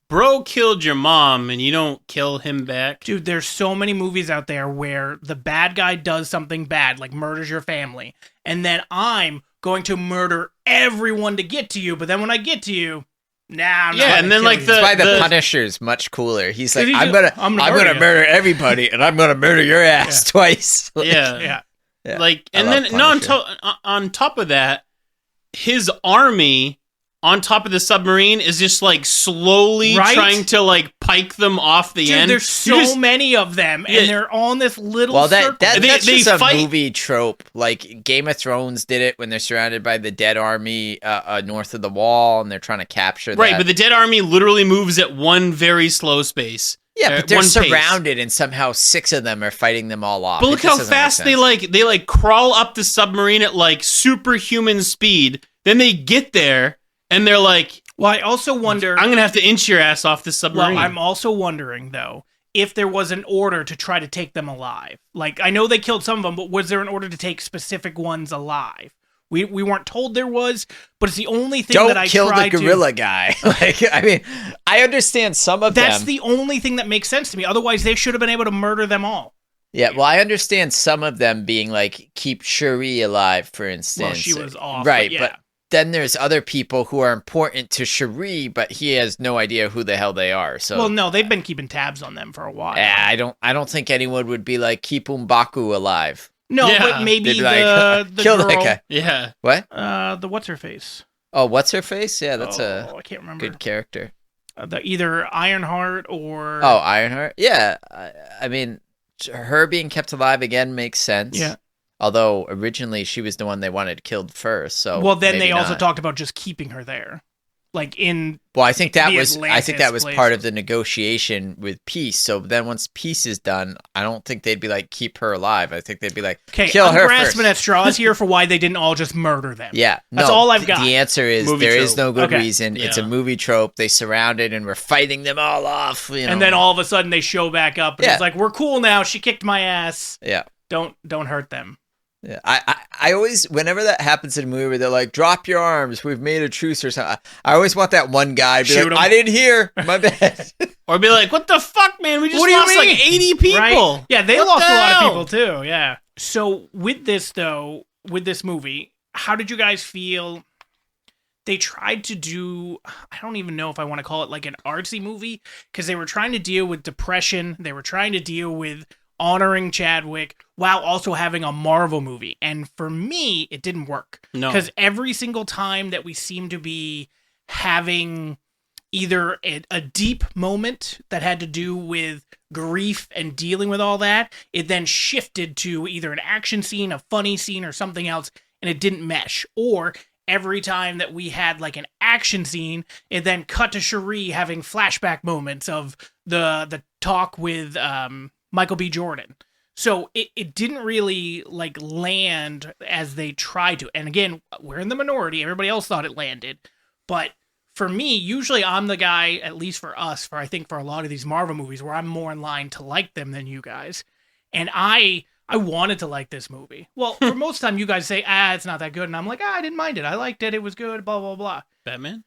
Speaker 3: bro killed your mom, and you don't kill him back.
Speaker 1: Dude, there's so many movies out there where the bad guy does something bad, like murders your family, and then I'm going to murder everyone to get to you, but then when I get to you, I'm not
Speaker 3: Yeah, and
Speaker 1: gonna
Speaker 3: then,
Speaker 1: kill
Speaker 3: like,
Speaker 1: you.
Speaker 3: the-
Speaker 2: That's why the Punisher's much cooler. He's like,
Speaker 1: He's
Speaker 2: I'm
Speaker 1: just-
Speaker 2: gonna
Speaker 1: I'm gonna
Speaker 2: murder everybody, and I'm gonna murder your ass twice. Like,
Speaker 3: Yeah.
Speaker 1: Yeah.
Speaker 2: yeah.
Speaker 3: Like,
Speaker 2: I
Speaker 3: and
Speaker 2: love
Speaker 3: then no,
Speaker 2: Punisher.
Speaker 3: on top of that, his army on top of the submarine is just like slowly
Speaker 1: Right?
Speaker 3: trying to like pike them off the
Speaker 1: Dude,
Speaker 3: end.
Speaker 1: there's so many of them,
Speaker 3: Yeah.
Speaker 1: and they're on this little
Speaker 2: Well,
Speaker 1: circle.
Speaker 2: that's
Speaker 3: They
Speaker 2: just a
Speaker 3: fight-
Speaker 2: movie trope. Like Game of Thrones did it when they're surrounded by the dead army north of the wall, and they're trying to capture
Speaker 3: Right,
Speaker 2: that.
Speaker 3: but the dead army literally moves at one very slow space.
Speaker 2: Yeah, but they're
Speaker 3: one pace.
Speaker 2: surrounded, and somehow 6 of them are fighting them all off.
Speaker 3: But
Speaker 2: It
Speaker 3: look
Speaker 2: just
Speaker 3: how
Speaker 2: doesn't make
Speaker 3: fast
Speaker 2: sense.
Speaker 3: they like crawl up the submarine at like superhuman speed. Then they get there and they're like,
Speaker 1: Well, I also wonder.
Speaker 3: I'm gonna have to inch your ass off the submarine.
Speaker 1: Well, I'm also wondering, though, if there was an order to try to take them alive. Like, I know they killed some of them, but was there an order to take specific ones alive? We weren't told there was, but it's the only thing that I
Speaker 2: Don't kill the
Speaker 1: tried to...
Speaker 2: gorilla guy. Like, I mean, I understand some of
Speaker 1: That's
Speaker 2: them.
Speaker 1: the only thing that makes sense to me. Otherwise, they should have been able to murder them all.
Speaker 2: Yeah, well, I understand some of them being like, keep Shuri alive, for instance.
Speaker 1: Well, she was off.
Speaker 2: Right,
Speaker 1: but, yeah.
Speaker 2: but then there's other people who are important to Shuri, but he has no idea who the hell they are. So,
Speaker 1: Well, no, they've been keeping tabs on them for a while.
Speaker 2: I don't think anyone would be like, keep M'Baku alive.
Speaker 1: No,
Speaker 3: Yeah.
Speaker 1: but maybe
Speaker 2: They'd be like,
Speaker 1: the
Speaker 2: kill
Speaker 1: girl,
Speaker 2: that guy.
Speaker 3: yeah.
Speaker 2: What?
Speaker 1: the what's-her-face.
Speaker 2: Oh, what's her face? Yeah, that's
Speaker 1: I can't remember.
Speaker 2: good character.
Speaker 1: Either Ironheart or...
Speaker 2: Oh, Ironheart? Yeah, I mean, her being kept alive again makes sense.
Speaker 1: Yeah.
Speaker 2: Although originally she was the one they wanted killed first. So
Speaker 1: well, then
Speaker 2: maybe
Speaker 1: they also
Speaker 2: not.
Speaker 1: talked about just keeping her there. Like, in...
Speaker 2: Well, I think that
Speaker 1: the
Speaker 2: was
Speaker 1: Atlantis
Speaker 2: part
Speaker 1: place.
Speaker 2: of the negotiation with peace. So then once peace is done, I don't think they'd be like, keep her alive. I think they'd be like,
Speaker 1: Okay,
Speaker 2: kill
Speaker 1: I'm
Speaker 2: her
Speaker 1: grasping
Speaker 2: first.
Speaker 1: at straws here for why they didn't all just murder them.
Speaker 2: Yeah,
Speaker 1: That's
Speaker 2: no,
Speaker 1: all I've got.
Speaker 2: The answer is
Speaker 3: Movie
Speaker 2: there is
Speaker 3: trope.
Speaker 2: no good
Speaker 1: Okay.
Speaker 2: reason. It's a
Speaker 3: Yeah.
Speaker 2: movie trope. They surrounded and we're fighting them all off. You know?
Speaker 1: And then all of a sudden they show back up and
Speaker 2: Yeah.
Speaker 1: it's like, we're cool now. She kicked my ass.
Speaker 2: yeah.
Speaker 1: Don't hurt them.
Speaker 2: Yeah, I always, whenever that happens in a movie where they're like, drop your arms, we've made a truce or something, I always want that one guy to be
Speaker 1: Shoot
Speaker 2: like,
Speaker 1: him.
Speaker 2: I didn't hear, my bad.
Speaker 3: Or be like, what the fuck, man? We just
Speaker 1: What do you
Speaker 3: lost like
Speaker 1: mean?
Speaker 3: 80 people.
Speaker 1: Right? Yeah, they
Speaker 3: What
Speaker 1: lost
Speaker 3: the
Speaker 1: a lot of
Speaker 3: hell?
Speaker 1: people too. Yeah. So with this though, with this movie, how did you guys feel? They tried to do, I don't even know if I want to call it like an artsy movie, because they were trying to deal with depression. They were trying to deal with honoring Chadwick while also having a Marvel movie. And for me, it didn't work.
Speaker 3: No.
Speaker 1: Because every single time that we seem to be having either a deep moment that had to do with grief and dealing with all that, it then shifted to either an action scene, a funny scene, or something else, and it didn't mesh. Or every time that we had like an action scene, it then cut to Cherie having flashback moments of the talk with Michael B. Jordan. So it didn't really like land as they tried to. And again, we're in the minority. Everybody else thought it landed. But for me, usually I'm the guy, at least for us, I think for a lot of these Marvel movies, where I'm more in line to like them than you guys. And I I wanted to like this movie. Well, for most time, you guys say, it's not that good. And I'm like, I didn't mind it. I liked it. It was good, blah, blah, blah.
Speaker 3: Batman?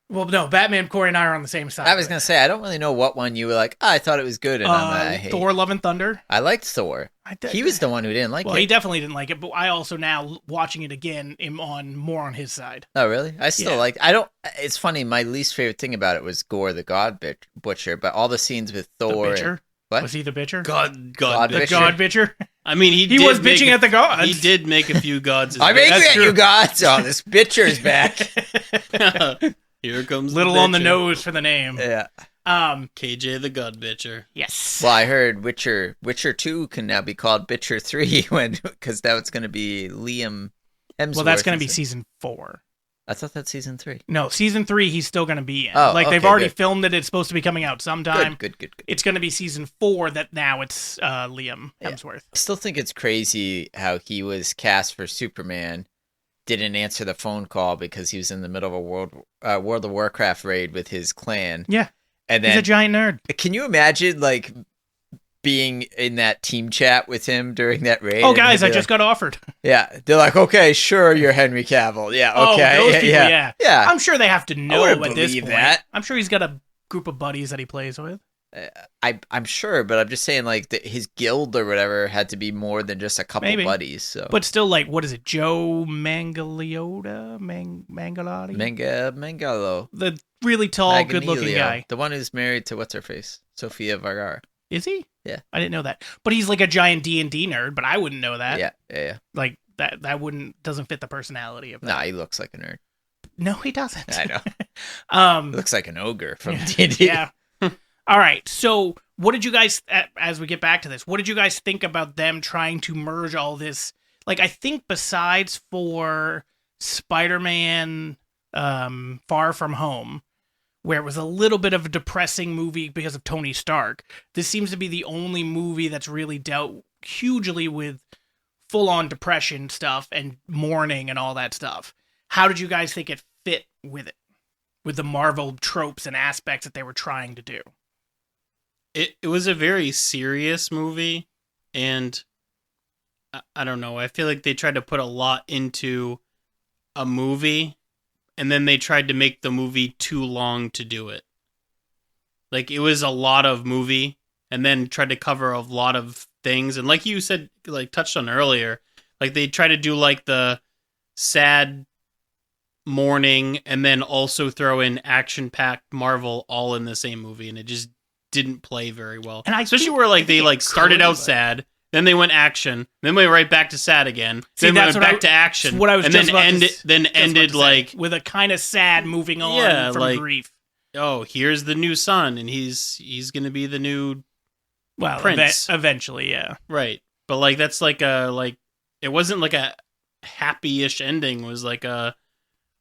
Speaker 1: Well, no, Batman, Corey, and I are on the same side.
Speaker 2: I was going to say, I don't really know what one you were like, I thought it was good. And I hate.
Speaker 1: Thor, Love and Thunder.
Speaker 2: I liked Thor. He was the one who didn't like it.
Speaker 1: Well, he definitely didn't like it, but I also now, watching it again, am more on his side.
Speaker 2: Oh, really? I still it's funny, my least favorite thing about it was Gore the God Butcher, but all the scenes with Thor.
Speaker 1: The bitcher?
Speaker 2: What?
Speaker 1: Was he the bitcher?
Speaker 3: God
Speaker 1: The
Speaker 2: Bitcher.
Speaker 1: God bitcher?
Speaker 3: I mean,
Speaker 1: He was bitching at the gods.
Speaker 3: He did make a few gods.
Speaker 2: I'm angry at you gods. Oh, this bitcher's back.
Speaker 3: Here comes
Speaker 1: Little
Speaker 3: the
Speaker 1: on the
Speaker 3: bitcher.
Speaker 1: nose for the name.
Speaker 2: Yeah.
Speaker 3: KJ the God Bitcher.
Speaker 1: Yes.
Speaker 2: Well, I heard Witcher 2 can now be called Bitcher 3 because now it's going to be Liam Hemsworth.
Speaker 1: Well, that's going to be season 4.
Speaker 2: I thought that's season 3.
Speaker 1: No, season 3 he's still going to be in.
Speaker 2: Oh,
Speaker 1: they've
Speaker 2: okay,
Speaker 1: already
Speaker 2: good.
Speaker 1: filmed it. It's supposed to be coming out sometime.
Speaker 2: Good.
Speaker 1: It's going to be season 4 that now it's Liam Hemsworth.
Speaker 2: I still think it's crazy how he was cast for Superman, didn't answer the phone call because he was in the middle of a World of Warcraft raid with his clan.
Speaker 1: Yeah.
Speaker 2: And
Speaker 1: He's
Speaker 2: then
Speaker 1: a giant nerd.
Speaker 2: can you imagine like being in that team chat with him during that raid?
Speaker 1: Oh,
Speaker 2: and
Speaker 1: guys,
Speaker 2: he'd
Speaker 1: I
Speaker 2: be
Speaker 1: just got offered.
Speaker 2: Yeah, they're like, okay, sure, you're Henry Cavill. Yeah, okay.
Speaker 1: Oh, those people, yeah.
Speaker 2: Yeah.
Speaker 1: I'm sure they have to know
Speaker 2: wouldn't
Speaker 1: at this
Speaker 2: believe
Speaker 1: point.
Speaker 2: that.
Speaker 1: I'm sure he's got a group of buddies that he plays with.
Speaker 2: I'm sure, but I'm just saying, like, his guild or whatever had to be more than just a couple
Speaker 1: Maybe.
Speaker 2: buddies. So,
Speaker 1: But still, like, what is it? Joe Mangalotta? Mangalotti?
Speaker 2: Mangalo,
Speaker 1: The really tall, good-looking
Speaker 2: Maganelio,
Speaker 1: guy.
Speaker 2: the one who's married to what's her face, Sofia Vergara.
Speaker 1: Is he?
Speaker 2: Yeah.
Speaker 1: I didn't know that. But he's like a giant D&D nerd, but I wouldn't know that.
Speaker 2: Yeah.
Speaker 1: Like, that doesn't fit the personality of that.
Speaker 2: Nah, he looks like a nerd.
Speaker 1: No, he doesn't.
Speaker 2: I know. He looks like an ogre from D&D.
Speaker 1: Yeah. All right. So, what did you guys, as we get back to this, what did you guys think about them trying to merge all this? Like, I think besides for Spider-Man Far From Home, where it was a little bit of a depressing movie because of Tony Stark, this seems to be the only movie that's really dealt hugely with full-on depression stuff and mourning and all that stuff. How did you guys think it fit with it? With the Marvel tropes and aspects that they were trying to do?
Speaker 3: It was a very serious movie, and I don't know. I feel like they tried to put a lot into a movie, and then they tried to make the movie too long to do it. Like, it was a lot of movie, and then tried to cover a lot of things. And like you said, like touched on earlier, like they tried to do like the sad mourning, and then also throw in action-packed Marvel all in the same movie, and it just didn't play very well.
Speaker 1: And
Speaker 3: especially where like they like started out sad, then they went action, then went right back to sad again,
Speaker 1: See,
Speaker 3: then
Speaker 1: that's
Speaker 3: went
Speaker 1: what
Speaker 3: back to action,
Speaker 1: what I was
Speaker 3: and
Speaker 1: just
Speaker 3: then
Speaker 1: about to
Speaker 3: ended
Speaker 1: say,
Speaker 3: like,
Speaker 1: with a kind of sad moving on
Speaker 3: Yeah,
Speaker 1: from
Speaker 3: like,
Speaker 1: grief.
Speaker 3: oh, here's the new son, and he's gonna be the new
Speaker 1: Well,
Speaker 3: Prince.
Speaker 1: eventually, yeah.
Speaker 3: right. But like that's like a like it wasn't like a happy-ish ending. It was like a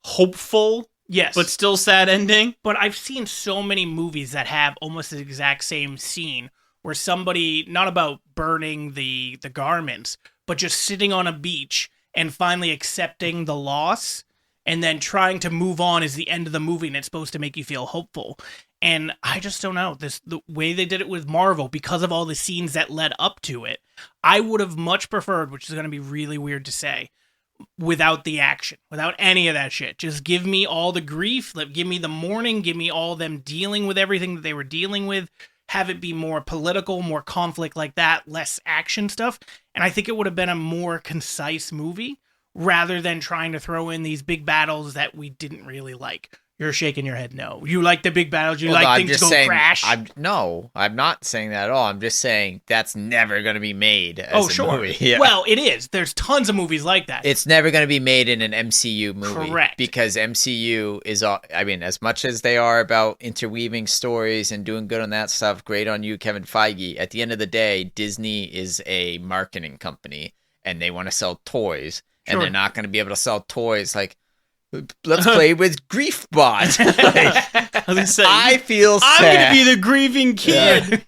Speaker 3: hopeful
Speaker 1: Yes.
Speaker 3: but still sad ending.
Speaker 1: But I've seen so many movies that have almost the exact same scene where somebody, not about burning the garments, but just sitting on a beach and finally accepting the loss and then trying to move on is the end of the movie, and it's supposed to make you feel hopeful. And I just don't know. The way they did it with Marvel, because of all the scenes that led up to it, I would have much preferred, which is going to be really weird to say, without the action, without any of that shit. Just give me all the grief, give me the mourning, give me all them dealing with everything that they were dealing with, have it be more political, more conflict like that, less action stuff. And I think it would have been a more concise movie rather than trying to throw in these big battles that we didn't really like. You're shaking your head no. You like the big battles, you like things to go crash.
Speaker 2: I'm not saying that at all. I'm just saying that's never going to be made as a movie. Yeah.
Speaker 1: Well, it is. There's tons of movies like that.
Speaker 2: It's never going to be made in an MCU movie.
Speaker 1: Correct.
Speaker 2: Because MCU is, I mean, as much as they are about interweaving stories and doing good on that stuff, great on you, Kevin Feige. At the end of the day, Disney is a marketing company, and they want to sell toys.
Speaker 1: Sure.
Speaker 2: And they're not going to be able to sell toys like, let's play with Grief Bot. I feel sad.
Speaker 3: I'm going to be the grieving kid.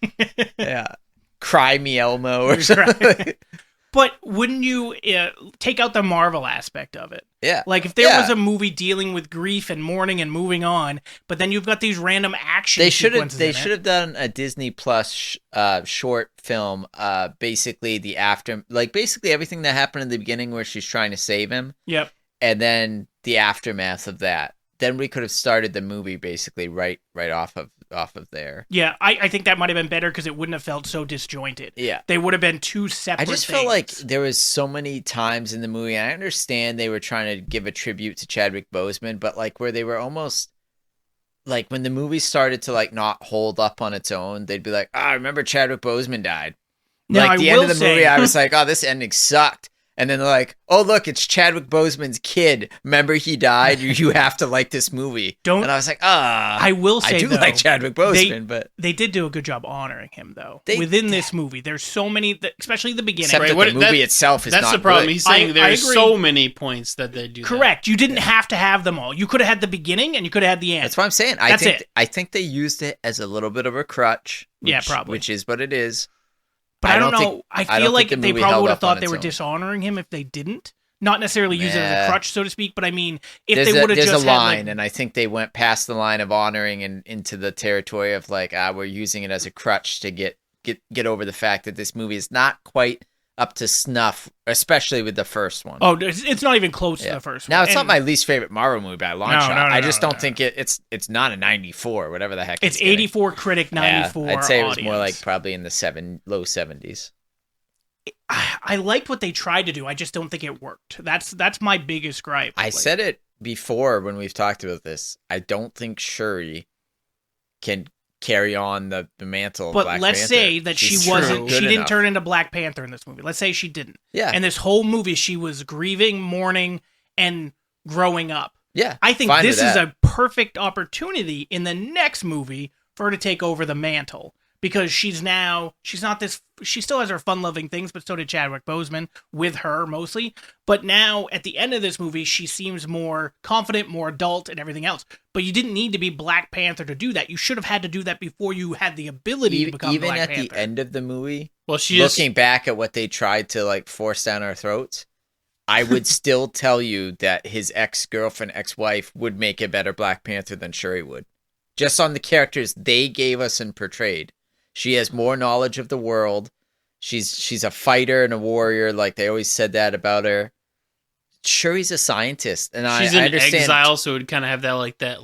Speaker 2: Yeah. Cry Me Elmo or something.
Speaker 1: But wouldn't you take out the Marvel aspect of it?
Speaker 2: Yeah.
Speaker 1: Like if there was a movie dealing with grief and mourning and moving on, but then you've got these random action sequences.
Speaker 2: They should have done a Disney Plus short film. Basically basically everything that happened in the beginning where she's trying to save him.
Speaker 1: Yep.
Speaker 2: And then the aftermath of that. Then we could have started the movie basically right off of there.
Speaker 1: Yeah, I think that might have been better because it wouldn't have felt so disjointed.
Speaker 2: Yeah.
Speaker 1: They would have been two separate
Speaker 2: I just
Speaker 1: things.
Speaker 2: felt like there was so many times in the movie, and I understand they were trying to give a tribute to Chadwick Boseman, but like where they were almost like when the movie started to like not hold up on its own, they'd be like, remember Chadwick Boseman died.
Speaker 1: Now,
Speaker 2: Like the end of the movie, I was like, this ending sucked. And then they're like, oh, look, it's Chadwick Boseman's kid. Remember he died? You have to like this movie. And I was like,
Speaker 1: I will say,
Speaker 2: I do like Chadwick Boseman, but...
Speaker 1: They did do a good job honoring him, though. Within this movie, there's so many, especially the beginning.
Speaker 2: Except that the movie itself is not good.
Speaker 3: That's the problem. He's saying there's so many points that they do.
Speaker 1: Correct. You didn't have to have them all. You could have had the beginning and you could have had the end.
Speaker 2: That's what I'm saying. I think they used it as a little bit of a crutch.
Speaker 1: Probably.
Speaker 2: Which is what it is.
Speaker 1: But I don't know. I feel like they probably would have thought they were dishonoring him if they didn't. Not necessarily use it as a crutch, so to speak, but I mean, if they would have just had... There's a line,
Speaker 2: and I think they went past the line of honoring and into the territory of like, we're using it as a crutch to get over the fact that this movie is not quite up to snuff, especially with the first one.
Speaker 1: Oh, it's not even close to the first one.
Speaker 2: Now, it's not my least favorite Marvel movie by a long shot. I just don't think it's not a 94, whatever the heck
Speaker 1: it's 84 critic, 94
Speaker 2: I'd say
Speaker 1: audience.
Speaker 2: It was more like probably in the low 70s.
Speaker 1: I liked what they tried to do. I just don't think it worked. That's my biggest gripe.
Speaker 2: I said it before when we've talked about this. I don't think Shuri can carry on the mantle of Black Panther. But let's
Speaker 1: say that she didn't turn into Black Panther in this movie. Let's say she didn't.
Speaker 2: Yeah.
Speaker 1: And this whole movie, she was grieving, mourning, and growing up.
Speaker 2: Yeah.
Speaker 1: I think this is a perfect opportunity in the next movie for her to take over the mantle. Because she still has her fun-loving things, but so did Chadwick Boseman, with her mostly. But now, at the end of this movie, she seems more confident, more adult, and everything else. But you didn't need to be Black Panther to do that. You should have had to do that before you had the ability to become Black Panther.
Speaker 2: Even at the end of the movie, looking back at what they tried to like force down our throats, I would still tell you that his ex-girlfriend, ex-wife would make a better Black Panther than Shuri would. Just on the characters they gave us and portrayed. She has more knowledge of the world. She's a fighter and a warrior, like they always said that about her. Shuri's a scientist, and
Speaker 3: she's
Speaker 2: I
Speaker 3: in
Speaker 2: understand.
Speaker 3: exile, so it would kind of have that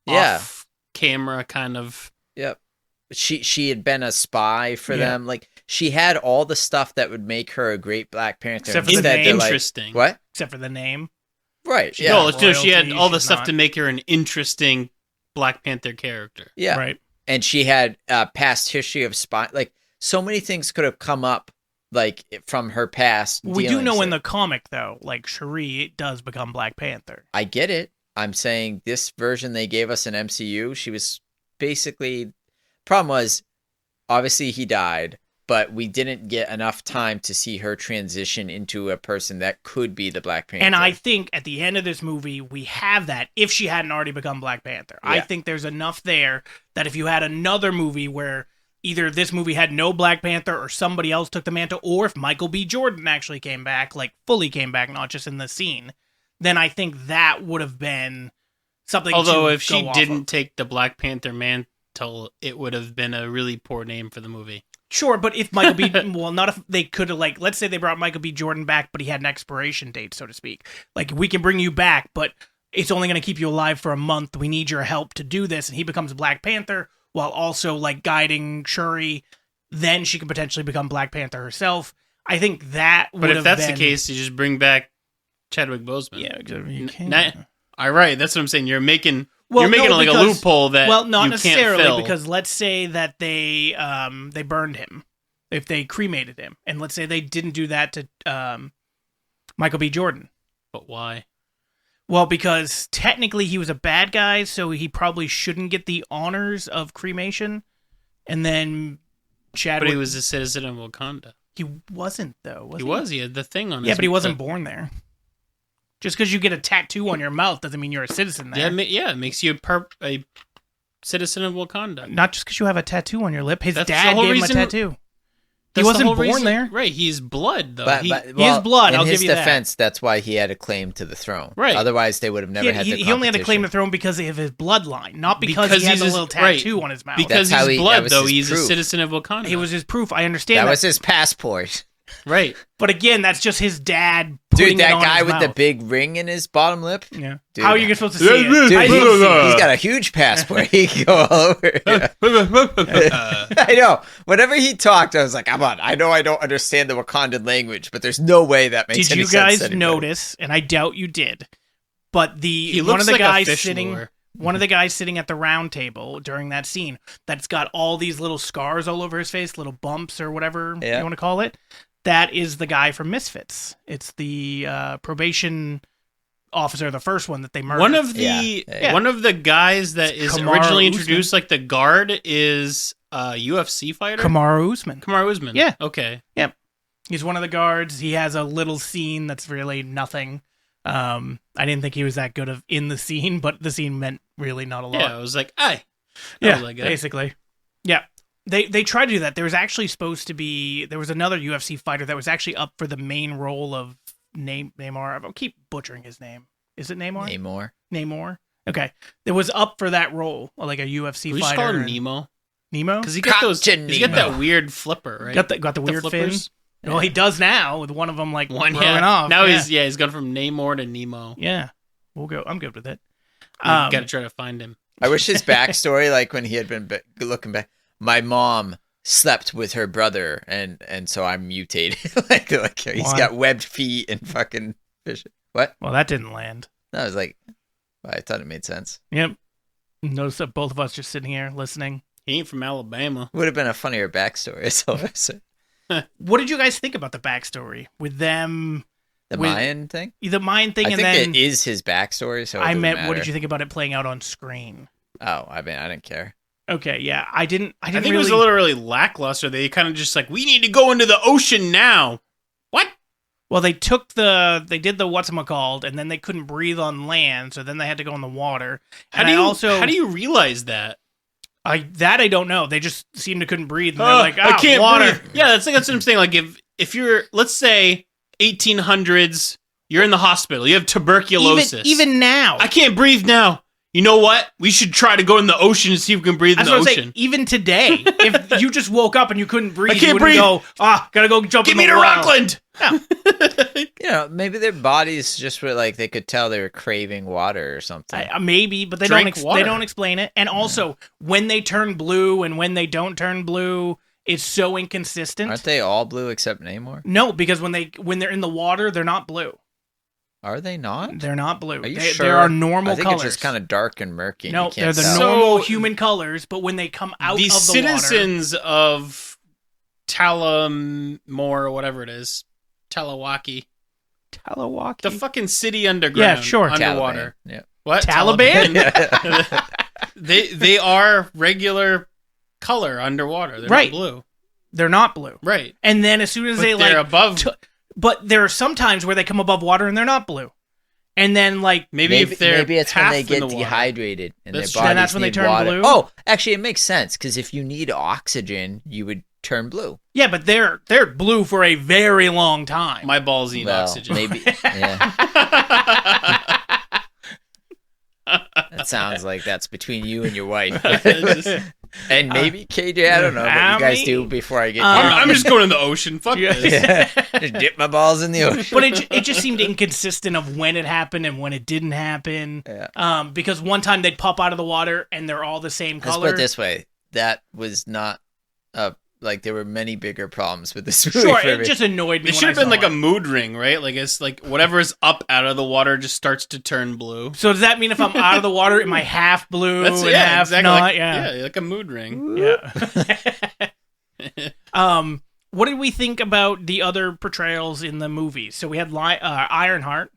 Speaker 3: off camera kind of.
Speaker 2: Yep. She had been a spy for them. Like she had all the stuff that would make her a great Black Panther.
Speaker 1: Except for the name.
Speaker 3: Interesting.
Speaker 2: What?
Speaker 1: Except for the name.
Speaker 2: Right.
Speaker 3: No, she had all the stuff to make her an interesting Black Panther character.
Speaker 2: Yeah.
Speaker 1: Right.
Speaker 2: And she had past history of spy. Like so many things could have come up, like from her past.
Speaker 1: We do know in the comic though, like Shuri does become Black Panther.
Speaker 2: I get it. I'm saying this version they gave us in MCU, she was basically. Problem was, obviously he died, but we didn't get enough time to see her transition into a person that could be the Black Panther.
Speaker 1: And I think at the end of this movie, we have that if she hadn't already become Black Panther. Yeah. I think there's enough there that if you had another movie where either this movie had no Black Panther or somebody else took the mantle, or if Michael B. Jordan actually came back, like fully came back, not just in the scene, then I think that would have been something.
Speaker 3: Although if she didn't take the Black Panther mantle, it would have been a really poor name for the movie.
Speaker 1: Sure, but if Michael B. well, not if they could have, like, let's say they brought Michael B. Jordan back, but he had an expiration date, so to speak. Like, we can bring you back, but it's only going to keep you alive for a month. We need your help to do this. And he becomes Black Panther while also, like, guiding Shuri. Then she could potentially become Black Panther herself. I think that would have been...
Speaker 3: But if that's the case, you just bring back Chadwick Boseman.
Speaker 1: Yeah, exactly. You can't.
Speaker 3: All right, that's what I'm saying. You're making a loophole that
Speaker 1: not
Speaker 3: you
Speaker 1: necessarily,
Speaker 3: can't fill.
Speaker 1: Because let's say that they burned him, if they cremated him, and let's say they didn't do that to Michael B. Jordan.
Speaker 3: But why?
Speaker 1: Well, because technically he was a bad guy, so he probably shouldn't get the honors of cremation. And then Chadwick...
Speaker 3: But he was a citizen of Wakanda.
Speaker 1: He wasn't, though.
Speaker 3: He was. He had the thing on his...
Speaker 1: Yeah, but he wasn't born there. Just because you get a tattoo on your mouth doesn't mean you're a citizen there.
Speaker 3: Yeah, it makes you a citizen of Wakanda.
Speaker 1: Not just because you have a tattoo on your lip. His dad gave him a tattoo. He wasn't born there.
Speaker 3: Right, he's blood, though.
Speaker 2: But,
Speaker 1: he is blood, I'll give you that.
Speaker 2: In his defense, that's why he had a claim to the throne.
Speaker 3: Right.
Speaker 2: Otherwise, they would have never had the competition.
Speaker 1: He only had to claim the throne because of his bloodline, not because he had a little tattoo on his mouth.
Speaker 3: Because he's blood, though. He's
Speaker 2: proof.
Speaker 3: a citizen of Wakanda.
Speaker 1: It was his proof. I understand that.
Speaker 2: That was his passport.
Speaker 3: Right.
Speaker 1: But again, that's just his dad putting
Speaker 2: Dude, that
Speaker 1: it on
Speaker 2: guy
Speaker 1: his
Speaker 2: with
Speaker 1: mouth.
Speaker 2: the big ring in his bottom lip?
Speaker 1: Yeah.
Speaker 2: Dude,
Speaker 1: How are you supposed to see it?
Speaker 2: Dude, he's got a huge passport. He can go all over. I know. Whenever he talked, I was like, come on. I know I don't understand the Wakandan language, but there's no way that makes any sense.
Speaker 1: Did you guys notice, and I doubt you did, but one of the guys sitting at the round table during that scene that's got all these little scars all over his face, little bumps or whatever you want to call it, that is the guy from Misfits. It's the probation officer, the first one that they murdered.
Speaker 3: One of the guys that is originally introduced, like the guard, is a UFC fighter.
Speaker 1: Kamaru Usman.
Speaker 3: Yeah. Okay.
Speaker 1: Yep. He's one of the guards. He has a little scene that's really nothing. I didn't think he was that good in the scene, but the scene meant really not a lot.
Speaker 3: Yeah, I was like, aye.
Speaker 1: Basically. Yeah. They tried to do that. There was actually supposed to be... There was another UFC fighter that was actually up for the main role of Namor. I'll keep butchering his name. Is it Namor? Namor. Okay. It was up for that role, like a UFC fighter.
Speaker 3: We just call him Nemo.
Speaker 1: Nemo?
Speaker 3: Because he's got that weird flipper, right?
Speaker 1: Got the weird fins.
Speaker 3: Yeah.
Speaker 1: Well, he does now with one of them growing off.
Speaker 3: Now he's gone from Namor to Nemo.
Speaker 1: Yeah. We'll go. I'm good with it.
Speaker 3: Got to try to find him.
Speaker 2: I wish his backstory, like when he had been looking back, my mom slept with her brother, and so I'm mutated. like he's got webbed feet and fucking fish. What?
Speaker 1: Well, that didn't land.
Speaker 2: No, I was like, well, I thought it made sense.
Speaker 1: Yep. Notice that both of us just sitting here listening.
Speaker 3: He ain't from Alabama.
Speaker 2: Would have been a funnier backstory. So
Speaker 1: what did you guys think about the backstory with them?
Speaker 2: Mayan thing?
Speaker 1: The Mayan thing,
Speaker 2: I
Speaker 1: and
Speaker 2: think
Speaker 1: then
Speaker 2: it is his backstory. So
Speaker 1: I meant, what did you think about it playing out on screen?
Speaker 2: Oh, I mean, I didn't care.
Speaker 1: Okay, yeah, I didn't. I think
Speaker 3: it was a little really lackluster. They kind of just like, we need to go into the ocean now. What?
Speaker 1: Well, they did the whatchamacallit, and then they couldn't breathe on land, so then they had to go in the water.
Speaker 3: How do you realize that?
Speaker 1: I don't know. They just seemed to couldn't breathe. And they're like,
Speaker 3: I can't
Speaker 1: water.
Speaker 3: breathe. Yeah, that's what I'm saying. Like if you're, let's say 1800s, you're in the hospital, you have tuberculosis.
Speaker 1: Even now,
Speaker 3: I can't breathe now. You know what? We should try to go in the ocean and see if we can breathe in the ocean.
Speaker 1: Even today, if you just woke up and you couldn't breathe,
Speaker 3: I can't breathe.
Speaker 1: Go, gotta go jump in the
Speaker 3: Get me to Rockland.
Speaker 1: Yeah.
Speaker 2: Maybe their bodies just were like, they could tell they were craving water or something.
Speaker 1: Maybe, but they don't explain it. And also, when they turn blue and when they don't turn blue, it's so inconsistent.
Speaker 2: Aren't they all blue except Namor?
Speaker 1: No, because when they're in the water, they're not blue.
Speaker 2: Are they not?
Speaker 1: They're not blue.
Speaker 2: Are you sure?
Speaker 1: There are normal
Speaker 2: colors. I think
Speaker 1: colors.
Speaker 2: it's just kind of dark and murky.
Speaker 1: No, they're the
Speaker 2: tell.
Speaker 1: normal human colors, but when they come out of the water...
Speaker 3: The citizens of Talamore, or whatever it is, Talawaki. The fucking city underground.
Speaker 1: Yeah, sure.
Speaker 3: Underwater.
Speaker 2: Taliban. Yeah.
Speaker 3: What?
Speaker 1: Taliban?
Speaker 3: They are regular color underwater. They're not blue.
Speaker 1: They're not blue.
Speaker 3: Right.
Speaker 1: And then as soon as
Speaker 3: they're above...
Speaker 1: But there are some times where they come above water and they're not blue. And then,
Speaker 2: maybe it's when they get dehydrated and their bodies
Speaker 1: that's when they turn
Speaker 2: water.
Speaker 1: blue.
Speaker 2: Oh, actually, it makes sense because if you need oxygen, you would turn blue.
Speaker 1: Yeah, but they're blue for a very long time.
Speaker 3: My balls need oxygen.
Speaker 2: Maybe. Yeah. That sounds like that's between you and your wife. And maybe KJ, I don't know what you guys do before I get.
Speaker 3: I'm just going in the ocean. Fuck this.
Speaker 2: Yeah. Just dip my balls in the ocean.
Speaker 1: But it just seemed inconsistent of when it happened and when it didn't happen.
Speaker 2: Yeah.
Speaker 1: Because one time they'd pop out of the water and they're all the same color.
Speaker 2: Let's put it this way: that was not there were many bigger problems with this movie.
Speaker 1: Sure, it just annoyed me.
Speaker 3: It should have been like a mood ring, right? Like it's like whatever's up out of the water just starts to turn blue.
Speaker 1: So does that mean if I'm out of the water, am I half blue and half
Speaker 3: exactly.
Speaker 1: not?
Speaker 3: Like a mood ring.
Speaker 1: Yeah. What did we think about the other portrayals in the movies? So we had Ironheart.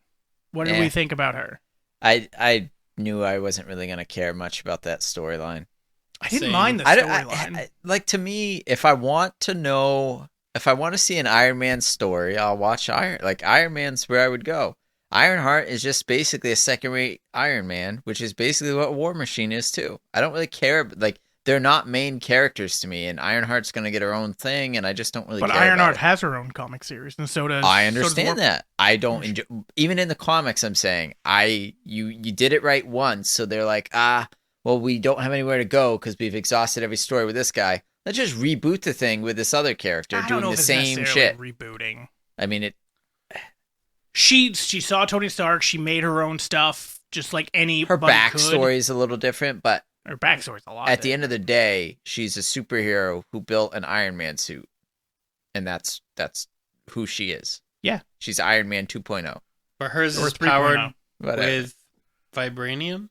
Speaker 1: What did we think about her?
Speaker 2: I knew I wasn't really going to care much about that storyline.
Speaker 1: I didn't mind the storyline.
Speaker 2: Like, to me, if I want to see an Iron Man story, I'll watch Iron Man's where I would go. Ironheart is just basically a second-rate Iron Man, which is basically what War Machine is too. I don't really care. Like, they're not main characters to me, and Ironheart's going to get her own thing, and I just don't really
Speaker 1: But
Speaker 2: care
Speaker 1: Ironheart
Speaker 2: about it.
Speaker 1: has her own comic series, and so does...
Speaker 2: I understand that. I don't enjoy... Even in the comics, I'm saying, you did it right once, so they're like, well, we don't have anywhere to go because we've exhausted every story with this guy. Let's just reboot the thing with this other character doing the same shit.
Speaker 1: Rebooting.
Speaker 2: I mean,
Speaker 1: She saw Tony Stark. She made her own stuff, just like anybody
Speaker 2: her backstory is a little different, but
Speaker 1: her backstory's a lot.
Speaker 2: At the end of the day, she's a superhero who built an Iron Man suit, and that's who she is.
Speaker 1: Yeah,
Speaker 2: she's Iron Man 2.0.
Speaker 3: But hers is powered
Speaker 2: Whatever.
Speaker 3: with vibranium.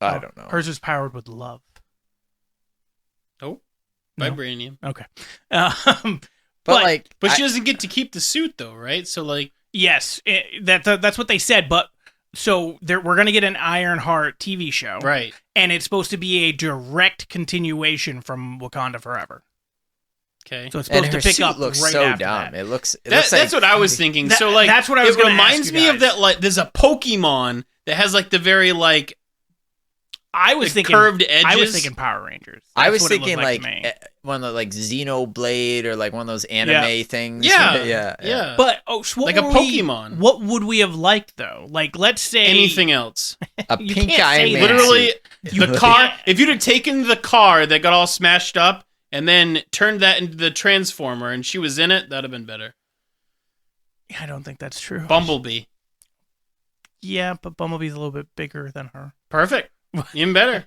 Speaker 2: I don't know.
Speaker 1: Hers is powered with love.
Speaker 3: Oh, vibranium.
Speaker 1: No? Okay.
Speaker 2: But
Speaker 3: she doesn't get to keep the suit though, right? So like,
Speaker 1: yes, that's what they said. But so we're gonna get an Ironheart TV show,
Speaker 3: right?
Speaker 1: And it's supposed to be a direct continuation from Wakanda Forever.
Speaker 3: Okay,
Speaker 1: so it's supposed to pick up
Speaker 2: looks
Speaker 1: right
Speaker 2: so
Speaker 1: after
Speaker 2: dumb.
Speaker 1: that.
Speaker 2: It looks
Speaker 3: that's
Speaker 2: like,
Speaker 3: what I was thinking. So like,
Speaker 1: that's what I was.
Speaker 3: It reminds me of that. Like, there's a Pokemon that has like the very like.
Speaker 1: I was thinking
Speaker 3: curved edges.
Speaker 1: I was thinking Power Rangers.
Speaker 2: I was thinking like one of the like Xenoblade or like one of those anime things.
Speaker 3: Yeah.
Speaker 1: But so
Speaker 3: like a Pokemon.
Speaker 1: What would we have liked though? Like, let's say
Speaker 3: anything else.
Speaker 2: A pink Iron Man.
Speaker 3: Literally, the car. If you'd have taken the car that got all smashed up and then turned that into the Transformer and she was in it, that'd have been better.
Speaker 1: I don't think that's true.
Speaker 3: Bumblebee.
Speaker 1: Yeah, but Bumblebee's a little bit bigger than her.
Speaker 3: Perfect. Even better.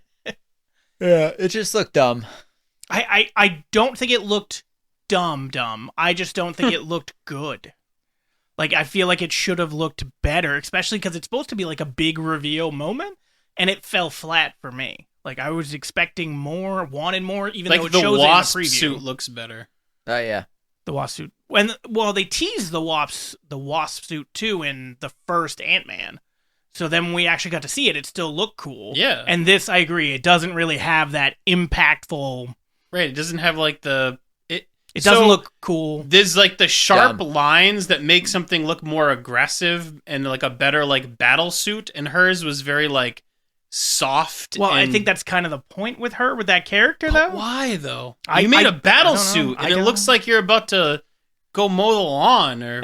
Speaker 2: Yeah, it just looked dumb.
Speaker 1: I don't think it looked dumb. I just don't think it looked good. Like, I feel like it should have looked better, especially because it's supposed to be like a big reveal moment, and it fell flat for me. Like, I was expecting more, wanted more, even though it shows it in the
Speaker 3: Wasp
Speaker 1: preview.
Speaker 3: suit looks better.
Speaker 2: Oh yeah,
Speaker 1: the Wasp suit. Well, they teased the Wasp suit too in the first Ant-Man. So then when we actually got to see it, it still looked cool.
Speaker 3: Yeah.
Speaker 1: And this, I agree, it doesn't really have that impactful...
Speaker 3: Right, it doesn't have like the...
Speaker 1: It doesn't look cool.
Speaker 3: There's like the sharp lines that make something look more aggressive and like a better like battle suit, and hers was very like soft.
Speaker 1: Well, I think that's kind of the point with her, with that character, though.
Speaker 3: Why, though? You made a battle suit, and it looks like you're about to go mow the lawn or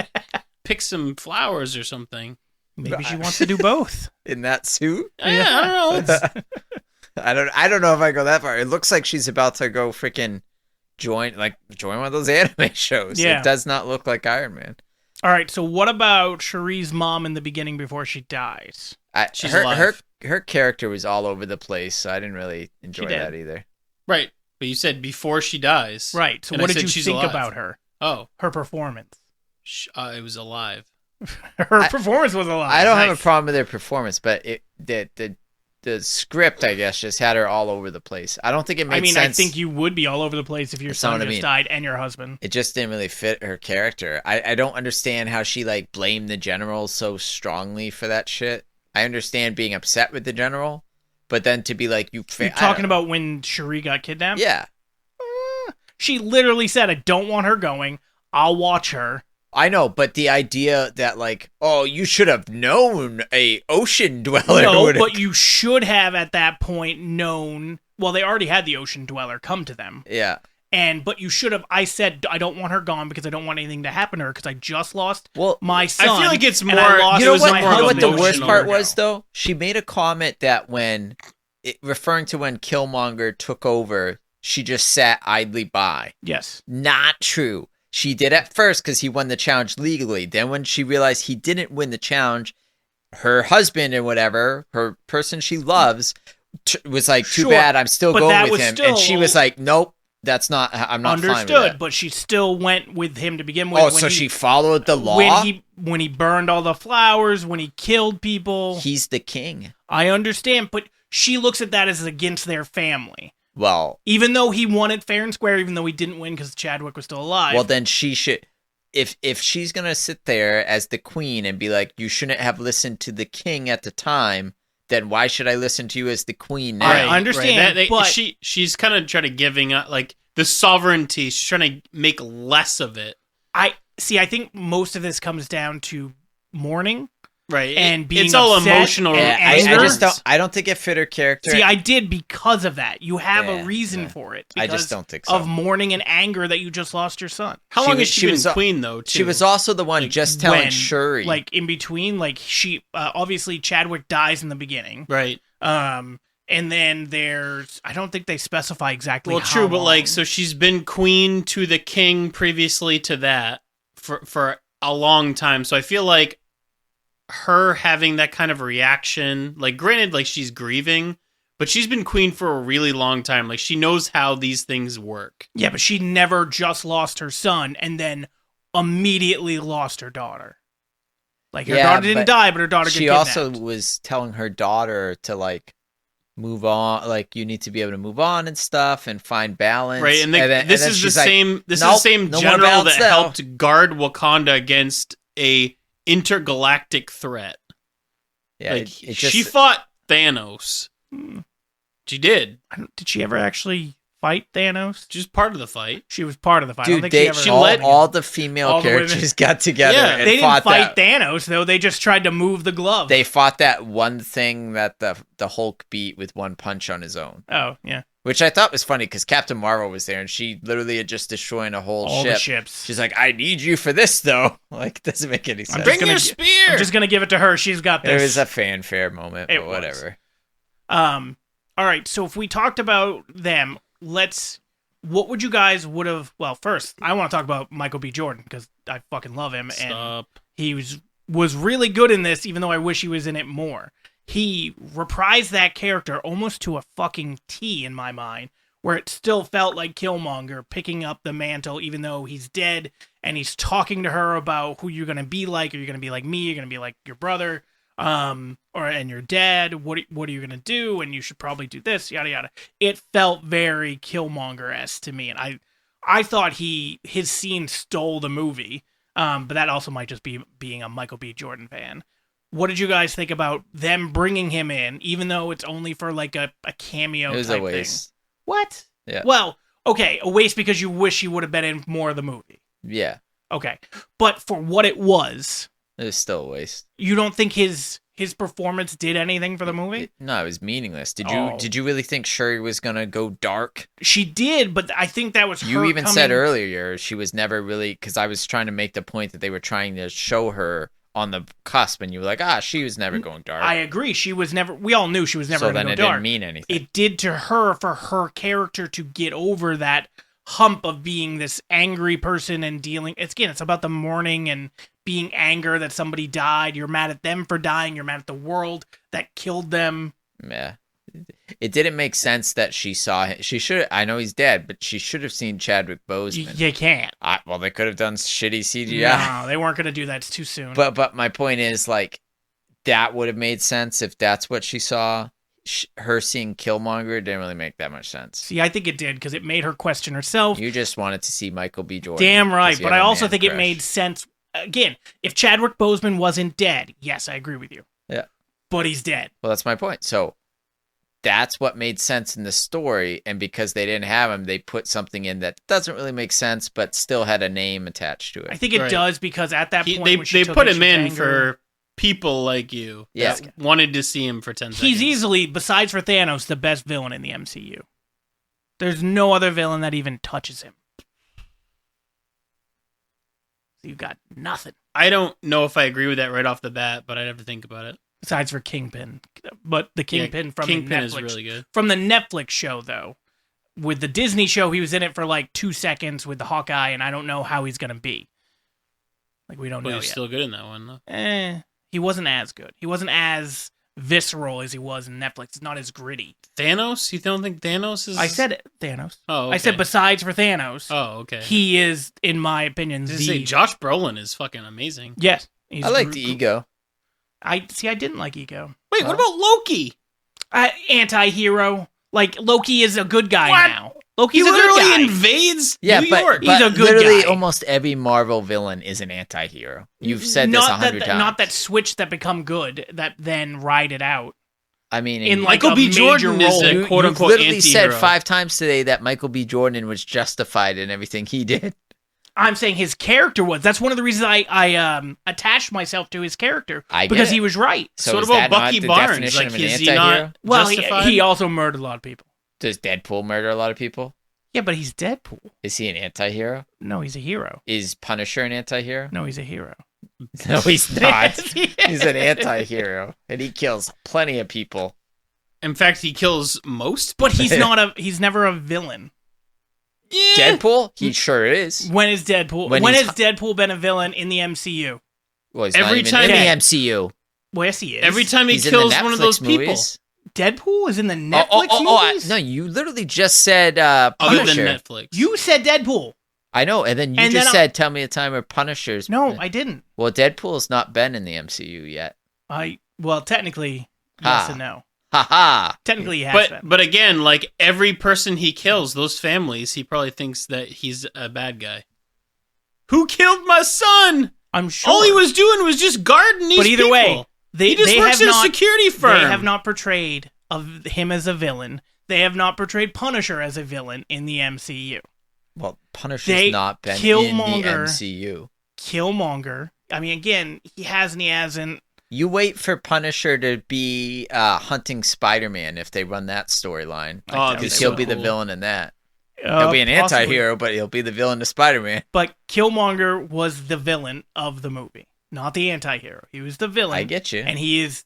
Speaker 3: pick some flowers or something.
Speaker 1: Maybe she wants to do both
Speaker 2: in that suit.
Speaker 3: Yeah, I don't know.
Speaker 2: I don't know if I go that far. It looks like she's about to go freaking join one of those anime shows.
Speaker 1: Yeah.
Speaker 2: It does not look like Iron Man.
Speaker 1: All right, so what about Cherie's mom in the beginning before she dies?
Speaker 3: She's alive.
Speaker 2: Her character was all over the place, so I didn't really enjoy that either.
Speaker 3: Right, but you said before she dies.
Speaker 1: Right. So what did you think about her?
Speaker 3: Oh,
Speaker 1: her performance.
Speaker 3: It was alive.
Speaker 1: Her performance was alive.
Speaker 2: I don't have a problem with her performance, but the script, I guess, just had her all over the place. I don't think it made sense.
Speaker 1: I think you would be all over the place if your son just died and your husband.
Speaker 2: It just didn't really fit her character. I don't understand how she like blamed the general so strongly for that shit. I understand being upset with the general, but then to be like, you're
Speaker 1: talking about when Cherie got kidnapped?
Speaker 2: Yeah.
Speaker 1: She literally said, I don't want her going. I'll watch her.
Speaker 2: I know, but the idea that like, oh, you should have known a ocean dweller.
Speaker 1: No, but you should have at that point known. Well, they already had the ocean dweller come to them.
Speaker 2: Yeah.
Speaker 1: But you should have. I said I don't want her gone because I don't want anything to happen to her because I just lost
Speaker 2: my
Speaker 1: son.
Speaker 3: I feel like it's more.
Speaker 2: You know what the worst part was though? She made a comment that referring to when Killmonger took over, she just sat idly by.
Speaker 1: Yes.
Speaker 2: Not true. She did at first because he won the challenge legally. Then when she realized he didn't win the challenge, her husband and whatever, her person she loves, was like, too bad, I'm still going with him. And she was like, nope, that's not, I'm not fine with that.
Speaker 1: But she still went with him to begin with.
Speaker 2: Oh, so she followed the law?
Speaker 1: When he burned all the flowers, when he killed people.
Speaker 2: He's the king.
Speaker 1: I understand, but she looks at that as against their family.
Speaker 2: Well,
Speaker 1: even though he won it fair and square, even though he didn't win because Chadwick was still alive.
Speaker 2: Well, then she should. If she's gonna sit there as the queen and be like, you shouldn't have listened to the king at the time, then why should I listen to you as the queen now?
Speaker 1: I understand, but
Speaker 3: she's kind of trying to giving up like the sovereignty. She's trying to make less of it.
Speaker 1: I think most of this comes down to mourning.
Speaker 3: Right.
Speaker 1: And being
Speaker 3: it's all
Speaker 1: upset
Speaker 3: emotional.
Speaker 1: and
Speaker 2: I
Speaker 1: anger.
Speaker 2: just don't. I don't think it fit her character.
Speaker 1: See, I did because of that. You have a
Speaker 2: Yeah,
Speaker 1: reason
Speaker 2: yeah.
Speaker 1: for it.
Speaker 2: I just don't think so.
Speaker 1: Of mourning and anger that you just lost your son.
Speaker 3: How long has she been queen, though, too?
Speaker 2: She was also the one just telling
Speaker 1: When,
Speaker 2: Shuri.
Speaker 1: like, in between, like, she, obviously Chadwick dies in the beginning.
Speaker 3: Right.
Speaker 1: And then there's, I don't think they specify exactly how
Speaker 3: true, but,
Speaker 1: long.
Speaker 3: like, so she's been queen to the king previously to that for a long time. So I feel like her having that kind of reaction, like, granted, like, she's grieving, but she's been queen for a really long time. Like, she knows how these things work.
Speaker 1: Yeah, but she never just lost her son and then immediately lost her daughter. Like, her daughter didn't die, but her daughter got kidnapped.
Speaker 2: She also was telling her daughter to, like, move on, like, you need to be able to move on and stuff and find balance.
Speaker 3: Right, and this is the same general that helped guard Wakanda against a intergalactic threat.
Speaker 2: Yeah,
Speaker 3: like, she fought Thanos. She did.
Speaker 1: Did she ever actually fight Thanos?
Speaker 3: She was part of the fight.
Speaker 1: She was part of the fight.
Speaker 2: Dude,
Speaker 1: I don't think
Speaker 2: she led all the female characters got together and
Speaker 1: they didn't
Speaker 2: fought
Speaker 1: fight Thanos, though. They just tried to move the glove.
Speaker 2: They fought that one thing that the Hulk beat with one punch on his own.
Speaker 1: Oh, yeah.
Speaker 2: Which I thought was funny because Captain Marvel was there and she literally had just destroying a whole
Speaker 1: all
Speaker 2: ship.
Speaker 1: The ships.
Speaker 2: She's like, I need you for this, though. Like, it doesn't make any sense.
Speaker 3: Bring your spear!
Speaker 1: I'm just going to give it to her. She's got this.
Speaker 2: It was a fanfare moment, but whatever.
Speaker 1: All right, so if we talked about them, what would you guys would have... Well, first, I want to talk about Michael B. Jordan because I fucking love him. And he was really good in this, even though I wish he was in it more. He reprised that character almost to a fucking T in my mind, where it still felt like Killmonger picking up the mantle, even though he's dead, and he's talking to her about who you're going to be like. Are you going to be like me? You're going to be like your brother, and your dad. What are you going to do? And you should probably do this, yada, yada. It felt very Killmonger-esque to me, and I thought his scene stole the movie, but that also might just be being a Michael B. Jordan fan. What did you guys think about them bringing him in, even though it's only for like a cameo type thing?
Speaker 2: It was a waste.
Speaker 1: Thing? What?
Speaker 2: Yeah.
Speaker 1: Well, okay, a waste because you wish he would have been in more of the movie.
Speaker 2: Yeah.
Speaker 1: Okay. But for what it was
Speaker 2: still a waste.
Speaker 1: You don't think his performance did anything for the movie?
Speaker 2: No, it was meaningless. Did you really think Shuri was gonna go dark?
Speaker 1: She did, but I think that was her.
Speaker 2: You even said earlier she was never really, because I was trying to make the point that they were trying to show her on the cusp, and you were like, she was never going dark.
Speaker 1: I agree. She was never. We all knew she was never going to go dark. So then it
Speaker 2: didn't mean anything.
Speaker 1: It did to her for her character to get over that hump of being this angry person and dealing. It's about the mourning and being anger that somebody died. You're mad at them for dying. You're mad at the world that killed them.
Speaker 2: Yeah. It didn't make sense that she saw him. She should. I know he's dead, but she should have seen Chadwick Boseman.
Speaker 1: You can't.
Speaker 2: Well, they could have done shitty CGI.
Speaker 1: No, they weren't going to do that. It's too soon.
Speaker 2: But my point is, like, that would have made sense if that's what she saw. Her seeing Killmonger didn't really make that much sense.
Speaker 1: See, I think it did because it made her question herself.
Speaker 2: You just wanted to see Michael B. Jordan.
Speaker 1: Damn right, but I also think it made sense. Again, if Chadwick Boseman wasn't dead, yes, I agree with you.
Speaker 2: Yeah.
Speaker 1: But he's dead.
Speaker 2: Well, that's my point. So that's what made sense in the story, and because they didn't have him, they put something in that doesn't really make sense, but still had a name attached to it.
Speaker 1: I think it does because at that point
Speaker 3: they put him in for people like you that wanted to see him for 10 seconds.
Speaker 1: He's easily, besides for Thanos, the best villain in the MCU. There's no other villain that even touches him. So you got nothing.
Speaker 3: I don't know if I agree with that right off the bat, but I'd have to think about it.
Speaker 1: Besides for Kingpin. But the Kingpin from
Speaker 3: Kingpin
Speaker 1: the Netflix.
Speaker 3: is really good.
Speaker 1: From the Netflix show, though. With the Disney show, he was in it for like 2 seconds with the Hawkeye, and I don't know how he's going to be. Like, we don't know yet.
Speaker 3: He's still good in that one, though.
Speaker 1: He wasn't as good. He wasn't as visceral as he was in Netflix. It's not as gritty.
Speaker 3: Thanos? You don't think Thanos is...
Speaker 1: I said Thanos.
Speaker 3: Oh, okay.
Speaker 1: I said besides for Thanos.
Speaker 3: Oh, okay.
Speaker 1: He is, in my opinion,
Speaker 3: Josh Brolin is fucking amazing.
Speaker 1: Yes.
Speaker 2: I like the Ego.
Speaker 1: I didn't like Ego.
Speaker 3: Wait, what about Loki?
Speaker 1: Anti-hero. Like, Loki is a good guy now. Loki's
Speaker 3: he
Speaker 1: a good guy.
Speaker 3: literally invades New York.
Speaker 1: He's a good
Speaker 2: literally
Speaker 1: guy.
Speaker 2: Almost every Marvel villain is an anti-hero. You've said this 100 times.
Speaker 1: Not that switch that become good, that then ride it out.
Speaker 2: I mean,
Speaker 1: in like
Speaker 3: Michael B. Jordan is a quote-unquote
Speaker 2: literally
Speaker 3: anti-hero.
Speaker 2: said 5 times today that Michael B. Jordan was justified in everything he did.
Speaker 1: I'm saying his character was. That's one of the reasons I attached myself to his character because he was right.
Speaker 3: So what about Bucky Barnes? Like, is he not justified?
Speaker 1: He also murdered a lot of people.
Speaker 2: Does Deadpool murder a lot of people?
Speaker 1: Yeah, but he's Deadpool.
Speaker 2: Is he an anti-hero?
Speaker 1: No, he's a hero.
Speaker 2: Is Punisher an anti-hero?
Speaker 1: No, he's a hero.
Speaker 2: No, he's not.
Speaker 1: Yes, he
Speaker 2: He's an anti-hero, and he kills plenty of people.
Speaker 3: In fact, he kills most.
Speaker 1: But he's not he's never a villain.
Speaker 3: Yeah.
Speaker 2: Deadpool? He sure is.
Speaker 1: When is Deadpool? When has Deadpool been a villain in the MCU?
Speaker 2: Well, he's
Speaker 3: Every
Speaker 2: not even
Speaker 3: time-
Speaker 2: in the MCU.
Speaker 1: Well, yes, he is.
Speaker 3: Every time he
Speaker 2: He's
Speaker 3: kills
Speaker 2: in the
Speaker 3: one of
Speaker 2: Netflix
Speaker 3: those people.
Speaker 2: movies.
Speaker 1: Deadpool is in the Netflix movies?
Speaker 2: No, you literally just said
Speaker 3: Other
Speaker 2: Punisher.
Speaker 3: than Netflix.
Speaker 1: You said Deadpool.
Speaker 2: I know, and then you just said, tell me a time where Punisher's...
Speaker 1: No, I didn't.
Speaker 2: Well, Deadpool's not been in the MCU yet.
Speaker 1: Well, technically, yes and no.
Speaker 2: Ha-ha!
Speaker 1: Technically, he has been.
Speaker 3: But again, like, every person he kills, those families, he probably thinks that he's a bad guy. Who killed my son?
Speaker 1: I'm sure.
Speaker 3: All he was doing was just guarding these people.
Speaker 1: But either way,
Speaker 3: he just works in a security firm.
Speaker 1: They have not portrayed him as a villain. They have not portrayed Punisher as a villain in the MCU.
Speaker 2: Well, Punisher's not been in the MCU.
Speaker 1: Killmonger. I mean, again, he hasn't.
Speaker 2: You wait for Punisher to be hunting Spider-Man if they run that storyline. Because he'll be the villain in that. He'll be an anti-hero, but he'll be the villain of Spider-Man.
Speaker 1: But Killmonger was the villain of the movie, not the anti-hero. He was the villain.
Speaker 2: I get you.
Speaker 1: And he is,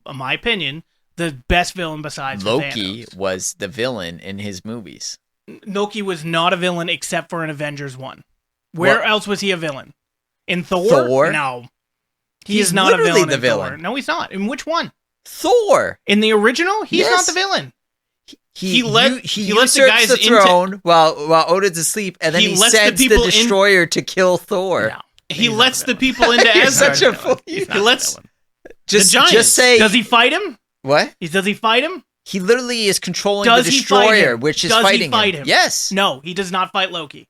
Speaker 1: in my opinion, the best villain besides
Speaker 2: Loki
Speaker 1: Thanos.
Speaker 2: was the villain in his movies.
Speaker 1: Loki was not a villain except for in Avengers 1. Where else was he a villain? In Thor? No. He's not
Speaker 2: literally
Speaker 1: the villain. No, he's not. In which one?
Speaker 2: Thor.
Speaker 1: In the original? He's not the villain.
Speaker 3: He lets
Speaker 2: the guys the throne while Odin's asleep, and then he sends the destroyer to kill Thor.
Speaker 1: No,
Speaker 3: he lets the people into Asgard.
Speaker 2: Such a fool.
Speaker 3: He lets
Speaker 2: just say.
Speaker 1: Does he fight him?
Speaker 2: What?
Speaker 1: Does he fight him?
Speaker 2: He literally is controlling the destroyer, which is fighting him. Yes.
Speaker 1: No, he does not fight Loki.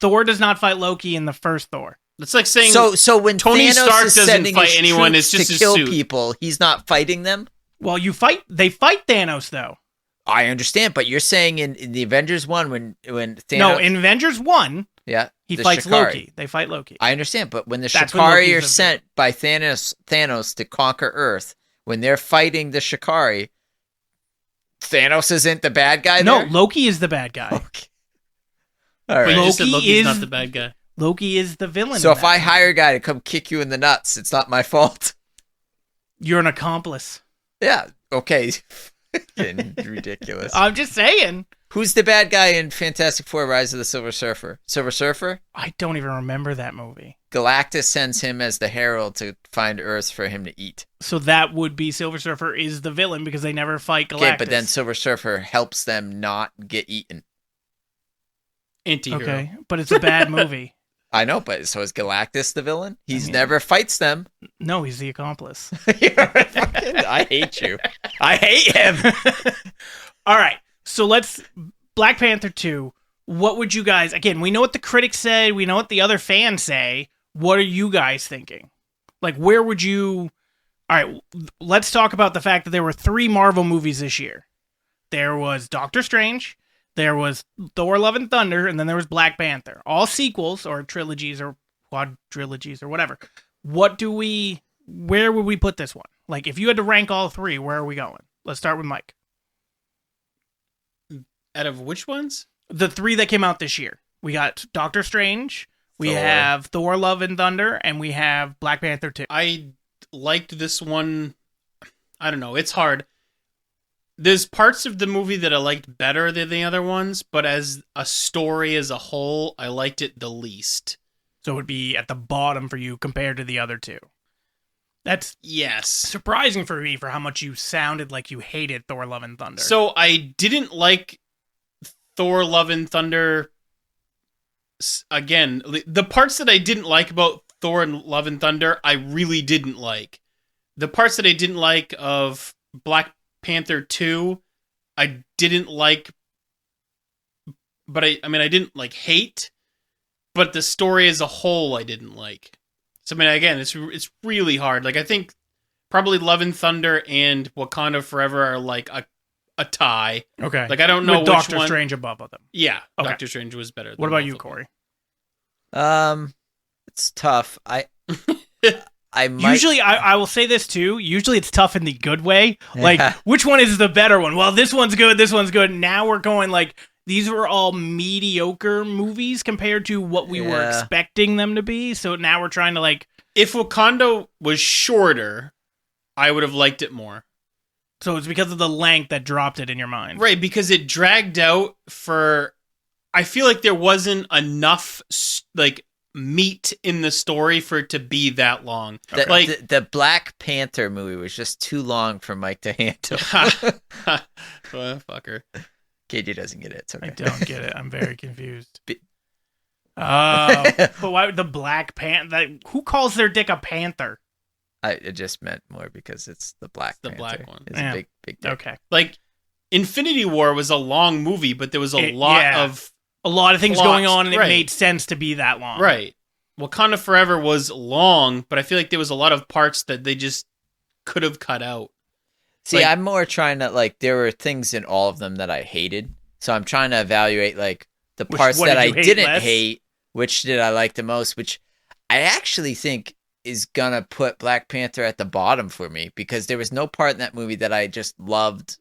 Speaker 1: Thor does not fight Loki in the first Thor.
Speaker 3: It's like saying
Speaker 2: so when
Speaker 3: Tony
Speaker 2: Thanos
Speaker 3: Stark
Speaker 2: is
Speaker 3: doesn't
Speaker 2: sending
Speaker 3: fight
Speaker 2: his
Speaker 3: anyone.
Speaker 2: troops
Speaker 3: It's just
Speaker 2: to
Speaker 3: his
Speaker 2: kill
Speaker 3: suit.
Speaker 2: people. He's not fighting them.
Speaker 1: Well, they fight Thanos though.
Speaker 2: I understand, but you're saying in the Avengers 1 when Thanos...
Speaker 1: No, in Avengers 1, he fights
Speaker 2: Shikari.
Speaker 1: Loki. They fight Loki.
Speaker 2: I understand, but when the Shikari are sent by Thanos to conquer Earth, when they're fighting the Shikari, Thanos isn't the bad guy there?
Speaker 1: No, Loki is the bad guy.
Speaker 2: Okay. All right.
Speaker 3: But you just said Loki's not the bad guy.
Speaker 1: Loki is the villain.
Speaker 2: So if I hire a guy to come kick you in the nuts, it's not my fault.
Speaker 1: You're an accomplice.
Speaker 2: Yeah, okay. Ridiculous.
Speaker 1: I'm just saying.
Speaker 2: Who's the bad guy in Fantastic Four: Rise of the Silver Surfer? Silver Surfer?
Speaker 1: I don't even remember that movie.
Speaker 2: Galactus sends him as the herald to find Earth for him to eat.
Speaker 1: So that would be Silver Surfer is the villain because they never fight Galactus.
Speaker 2: Okay, but then Silver Surfer helps them not get eaten.
Speaker 3: Anti-hero.
Speaker 1: Okay, but it's a bad movie.
Speaker 2: I know, but so is Galactus the villain? He's never fights them.
Speaker 1: No, he's the accomplice.
Speaker 2: I hate you. I hate him.
Speaker 1: All right, so let's Black Panther 2. What would you guys... Again, we know what the critics say. We know what the other fans say. What are you guys thinking? Like, where would you... All right, let's talk about the fact that there were 3 Marvel movies this year. There was Doctor Strange, there was Thor: Love and Thunder, and then there was Black Panther. All sequels or trilogies or quadrilogies or whatever. Where would we put this one? Like, if you had to rank all 3, where are we going? Let's start with Mike.
Speaker 3: Out of which ones?
Speaker 1: The 3 that came out this year. We got Doctor Strange, we have Thor: Love and Thunder, and we have Black Panther 2.
Speaker 3: I liked this one. I don't know. It's hard. There's parts of the movie that I liked better than the other ones, but as a story as a whole, I liked it the least.
Speaker 1: So it would be at the bottom for you compared to the other 2. That's surprising for me for how much you sounded like you hated Thor: Love and Thunder.
Speaker 3: So I didn't like Thor: Love and Thunder. Again, the parts that I didn't like about Thor and Love and Thunder, I really didn't like. The parts that I didn't like of Black Panther 2, I didn't like, but I didn't like hate, but the story as a whole I didn't like. So I mean, again, it's really hard. Like, I think probably Love and Thunder and Wakanda Forever are like a tie.
Speaker 1: Okay.
Speaker 3: Like, I don't know
Speaker 1: with
Speaker 3: which
Speaker 1: Doctor
Speaker 3: one.
Speaker 1: Strange above them.
Speaker 3: Yeah,
Speaker 1: okay.
Speaker 3: Doctor Strange was better.
Speaker 1: What about you, Corey?
Speaker 2: It's tough. I might...
Speaker 1: Usually, I will say this too. Usually, it's tough in the good way. Like,
Speaker 2: Yeah.
Speaker 1: which one is the better one? Well, this one's good. This one's good. Now we're going like these were all mediocre movies compared to what we were
Speaker 2: Yeah.
Speaker 1: expecting them to be. So now we're trying to like.
Speaker 3: If Wakanda was shorter, I would have liked it more.
Speaker 1: So it's because of the length that dropped it in your mind,
Speaker 3: Right, because it dragged out for... I feel like there wasn't enough like meat in the story for it to be that long.
Speaker 2: The Black Panther movie was just too long for Mike to handle.
Speaker 3: Fucker.
Speaker 2: KJ doesn't get it. It's okay.
Speaker 1: I don't get it. I'm very confused. But why the Black Panther? Who calls their dick a panther?
Speaker 2: I just meant more because it's the Black
Speaker 3: the
Speaker 2: Panther.
Speaker 3: black one.
Speaker 2: It's
Speaker 1: Yeah.
Speaker 2: a big dick.
Speaker 1: Okay.
Speaker 3: Like, Infinity War was a long movie, but there was a lot of
Speaker 1: things
Speaker 3: plots,
Speaker 1: going on, and it
Speaker 3: right.
Speaker 1: made sense to be that long.
Speaker 3: Right. Wakanda Forever was long, but I feel like there was a lot of parts that they just could have cut out.
Speaker 2: See,
Speaker 3: Like-
Speaker 2: I'm more trying to, like, there were things in all of them that I hated. So I'm trying to evaluate, like, the parts
Speaker 1: what
Speaker 2: that
Speaker 1: did
Speaker 2: I
Speaker 1: you hate
Speaker 2: didn't
Speaker 1: less?
Speaker 2: hate, which did I like the most, which I actually think is gonna put Black Panther at the bottom for me, because there was no part in that movie that I just loved.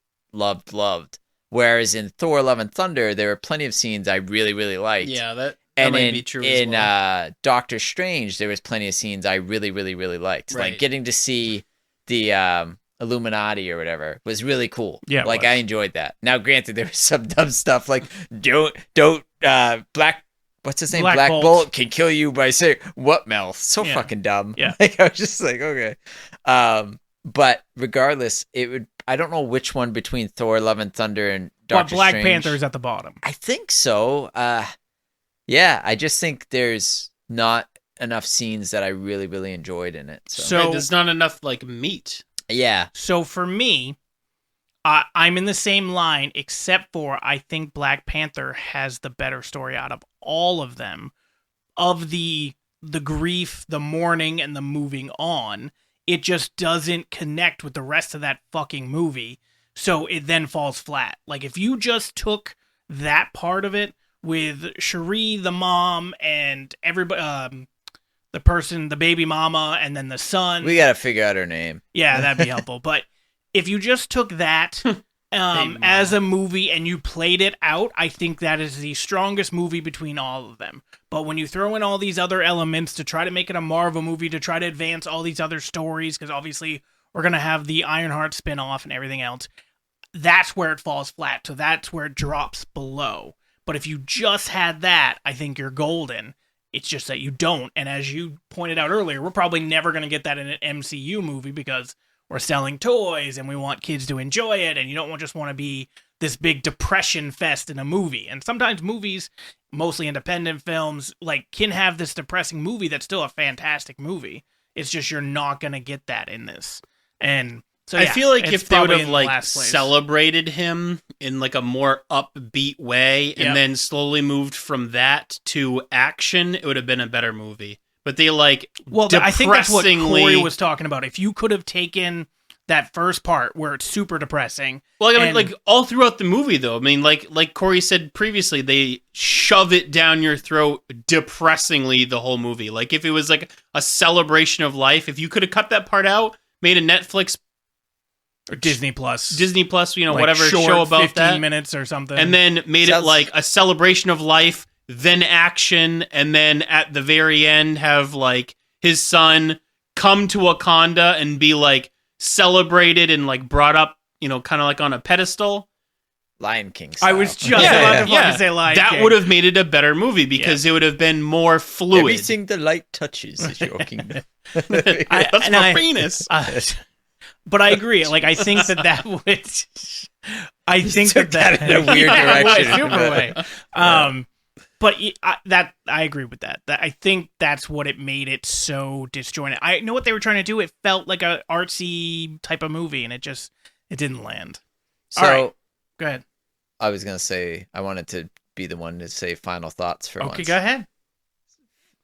Speaker 2: Whereas in Thor: Love and Thunder, there were plenty of scenes I really, really liked.
Speaker 3: Yeah, that
Speaker 2: And
Speaker 3: might
Speaker 2: in,
Speaker 3: be true as well.
Speaker 2: Doctor Strange, there was plenty of scenes I really, really, really liked.
Speaker 3: Right.
Speaker 2: Like getting to see the Illuminati or whatever was really cool.
Speaker 1: Yeah, it
Speaker 2: like
Speaker 1: was.
Speaker 2: I enjoyed that. Now, granted, there was some dumb stuff like don't Black. What's his name?
Speaker 1: Black
Speaker 2: Black
Speaker 1: Bolt.
Speaker 2: Bolt can kill you by saying what, Mel? So
Speaker 1: Yeah.
Speaker 2: fucking dumb.
Speaker 1: Yeah.
Speaker 2: Like I was just like, okay. But regardless, it would. I don't know which one between Thor: Love and Thunder and
Speaker 1: But
Speaker 2: Doctor
Speaker 1: Black
Speaker 2: Strange.
Speaker 1: Panther is at the bottom.
Speaker 2: I think so. Yeah, I just think there's not enough scenes that I really, really enjoyed in it. So,
Speaker 1: So-
Speaker 3: There's not enough like meat.
Speaker 2: yeah,
Speaker 1: So for me, I'm in the same line, except for I think Black Panther has the better story out of all of them. Of the grief, the mourning, and the moving on, it just doesn't connect with the rest of that fucking movie. So it then falls flat. Like if you just took that part of it with Cherie, the mom, and everybody, the baby mama, and then the son.
Speaker 2: we gotta figure out her name.
Speaker 1: Yeah, that'd be helpful. But if you just took that as a movie and you played it out, I think that is the strongest movie between all of them. But when you throw in all these other elements to try to make it a Marvel movie, to try to advance all these other stories, because obviously we're going to have the Ironheart spinoff and everything else, that's where it falls flat. So that's where it drops below. But if you just had that, I think you're golden. It's just that you don't. And as you pointed out earlier, we're probably never going to get that in an MCU movie because we're selling toys and we want kids to enjoy it. And you don't just want to be this big depression fest in a movie. And sometimes movies, mostly independent films, like can have this depressing movie that's still a fantastic movie. It's just you're not going to get that in this. And so
Speaker 3: I feel like
Speaker 1: it's
Speaker 3: if they would
Speaker 1: probably
Speaker 3: have
Speaker 1: in
Speaker 3: like
Speaker 1: last place.
Speaker 3: celebrated him in like a more upbeat way and
Speaker 1: Yep.
Speaker 3: then slowly moved from that to action, it would have been a better movie. But they like
Speaker 1: I think that's what Corey
Speaker 3: depressingly-
Speaker 1: was talking about. If you could have taken that first part where it's super depressing.
Speaker 3: Well, I mean,
Speaker 1: and-
Speaker 3: like all throughout the movie, though. I mean, like Corey said previously, they shove it down your throat depressingly the whole movie. Like if it was like a celebration of life, if you could have cut that part out, made a Netflix
Speaker 1: or Disney Plus, like
Speaker 3: whatever
Speaker 1: short
Speaker 3: show about
Speaker 1: 15
Speaker 3: that,
Speaker 1: minutes or something,
Speaker 3: and then made it
Speaker 2: Sounds-
Speaker 3: like a celebration of life, then action, and then at the very end have like his son come to Wakanda and be like celebrated and like brought up, kind of like on a pedestal.
Speaker 2: Lion King style.
Speaker 1: I was just about to fucking say Lion
Speaker 3: That
Speaker 1: King.
Speaker 3: would have made it a better movie because it would have been more fluid.
Speaker 2: Everything the light touches is your kingdom.
Speaker 3: That's
Speaker 1: and
Speaker 3: my
Speaker 1: I-
Speaker 3: penis.
Speaker 1: But I agree. Like I think that would. I think
Speaker 2: took that in a weird
Speaker 1: Yeah,
Speaker 2: direction.
Speaker 1: super way. But I agree with that. That I think that's what it made it so disjointed. I know what they were trying to do. It felt like a artsy type of movie, and it didn't land.
Speaker 2: So
Speaker 1: All right. Go ahead.
Speaker 2: I was gonna say I wanted to be the one to say final thoughts for once.
Speaker 1: Okay, go ahead.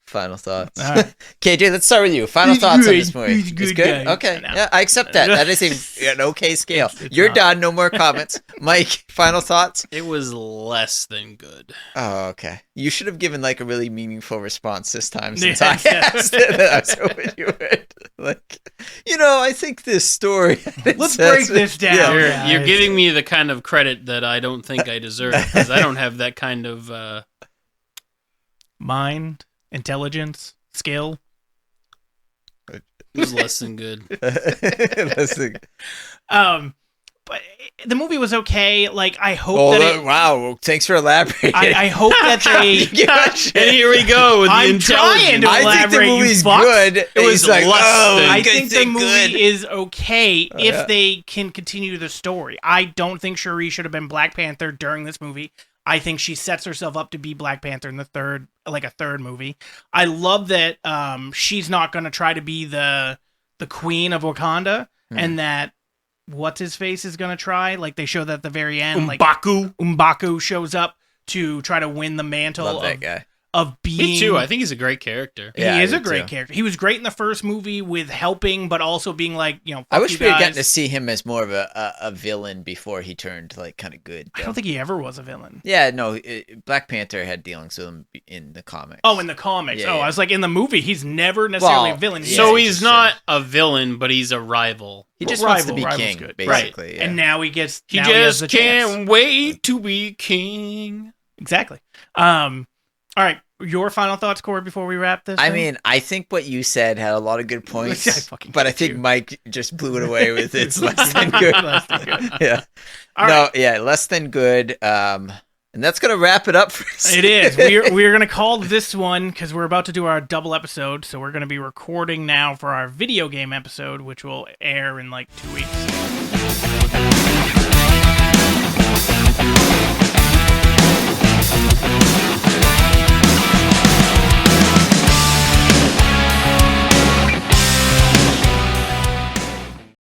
Speaker 2: Final thoughts.
Speaker 1: All right.
Speaker 2: KJ, let's start with you. Final
Speaker 1: He's
Speaker 2: thoughts on
Speaker 1: good.
Speaker 2: this movie.
Speaker 1: He's a
Speaker 2: It's
Speaker 1: good
Speaker 2: good?
Speaker 1: guy.
Speaker 2: Okay.
Speaker 1: No.
Speaker 2: Yeah, I accept that. That is an okay scale.
Speaker 1: It's
Speaker 2: You're
Speaker 1: not.
Speaker 2: done. No more comments. Mike, final thoughts?
Speaker 3: It was less than good.
Speaker 2: Oh, okay. You should have given like a really meaningful response this time since
Speaker 1: Yeah.
Speaker 2: I asked it. I was hoping you would. Like, I think this story.
Speaker 1: Let's break this down.
Speaker 2: Yeah.
Speaker 3: You're
Speaker 1: guys.
Speaker 3: giving me the kind of credit that I don't think I deserve because I don't have that kind of.
Speaker 1: Mind, intelligence, skill.
Speaker 3: It was less than good.
Speaker 2: Listen.
Speaker 1: But the movie was okay. Like, I hope
Speaker 2: Oh,
Speaker 1: that
Speaker 2: wow. Thanks for elaborating.
Speaker 1: I hope that they.
Speaker 2: Give a shit.
Speaker 3: And here we go with
Speaker 1: I'm
Speaker 3: the
Speaker 1: trying to
Speaker 3: intelligence.
Speaker 2: I think the
Speaker 1: elaborate, you
Speaker 2: movie's
Speaker 1: fucks.
Speaker 2: good.
Speaker 3: It was
Speaker 2: He's like,
Speaker 3: less
Speaker 2: oh,
Speaker 3: than-
Speaker 1: I
Speaker 2: you guys
Speaker 1: think the
Speaker 2: did
Speaker 1: movie
Speaker 2: good.
Speaker 1: is okay if
Speaker 2: yeah.
Speaker 1: they can continue the story. I don't think Shuri should have been Black Panther during this movie. I think she sets herself up to be Black Panther in the third movie. I love that she's not going to try to be the queen of Wakanda, and that what's his face is going to try. Like, they show that at the very end, M'Baku shows up to try to win the mantle
Speaker 2: Love that guy.
Speaker 1: of being.
Speaker 3: Me too. I think he's a great character.
Speaker 1: He
Speaker 2: Yeah,
Speaker 1: is
Speaker 2: I
Speaker 1: a
Speaker 2: do
Speaker 1: great
Speaker 2: too.
Speaker 1: character. He was great in the first movie with helping, but also being like, fuck
Speaker 2: I wish
Speaker 1: you
Speaker 2: we were
Speaker 1: guys.
Speaker 2: getting to see him as more of a villain before he turned like kind of good.
Speaker 1: I don't think he ever was a villain.
Speaker 2: Yeah, no. Black Panther had dealings with him in the comics.
Speaker 1: Oh, in the comics.
Speaker 2: Yeah,
Speaker 1: I
Speaker 2: yeah.
Speaker 1: was like, in the movie, he's never necessarily
Speaker 2: Well,
Speaker 1: a villain.
Speaker 2: yeah,
Speaker 3: So
Speaker 2: he's
Speaker 3: he's
Speaker 2: just
Speaker 3: not a villain, but he's a rival.
Speaker 2: he just wants to be
Speaker 1: Rival's
Speaker 2: king,
Speaker 1: good.
Speaker 2: basically. Yeah.
Speaker 1: And now he gets.
Speaker 3: He
Speaker 1: now he has
Speaker 3: just
Speaker 1: the chance.
Speaker 3: can't wait to be king.
Speaker 1: Exactly. All right. Your final thoughts, Corey, before we wrap this?
Speaker 2: I
Speaker 1: thing?
Speaker 2: mean, I think what you said had a lot of good points,
Speaker 1: I fucking
Speaker 2: but I
Speaker 1: hate
Speaker 2: think
Speaker 1: you.
Speaker 2: Mike just blew it away with it's less than good.
Speaker 1: Less than good.
Speaker 2: Yeah.
Speaker 1: All
Speaker 2: no,
Speaker 1: right.
Speaker 2: yeah, less than good. And that's gonna wrap it up for us.
Speaker 1: It is. We're gonna call this one because we're about to do our double episode. So we're gonna be recording now for our video game episode, which will air in like 2 weeks.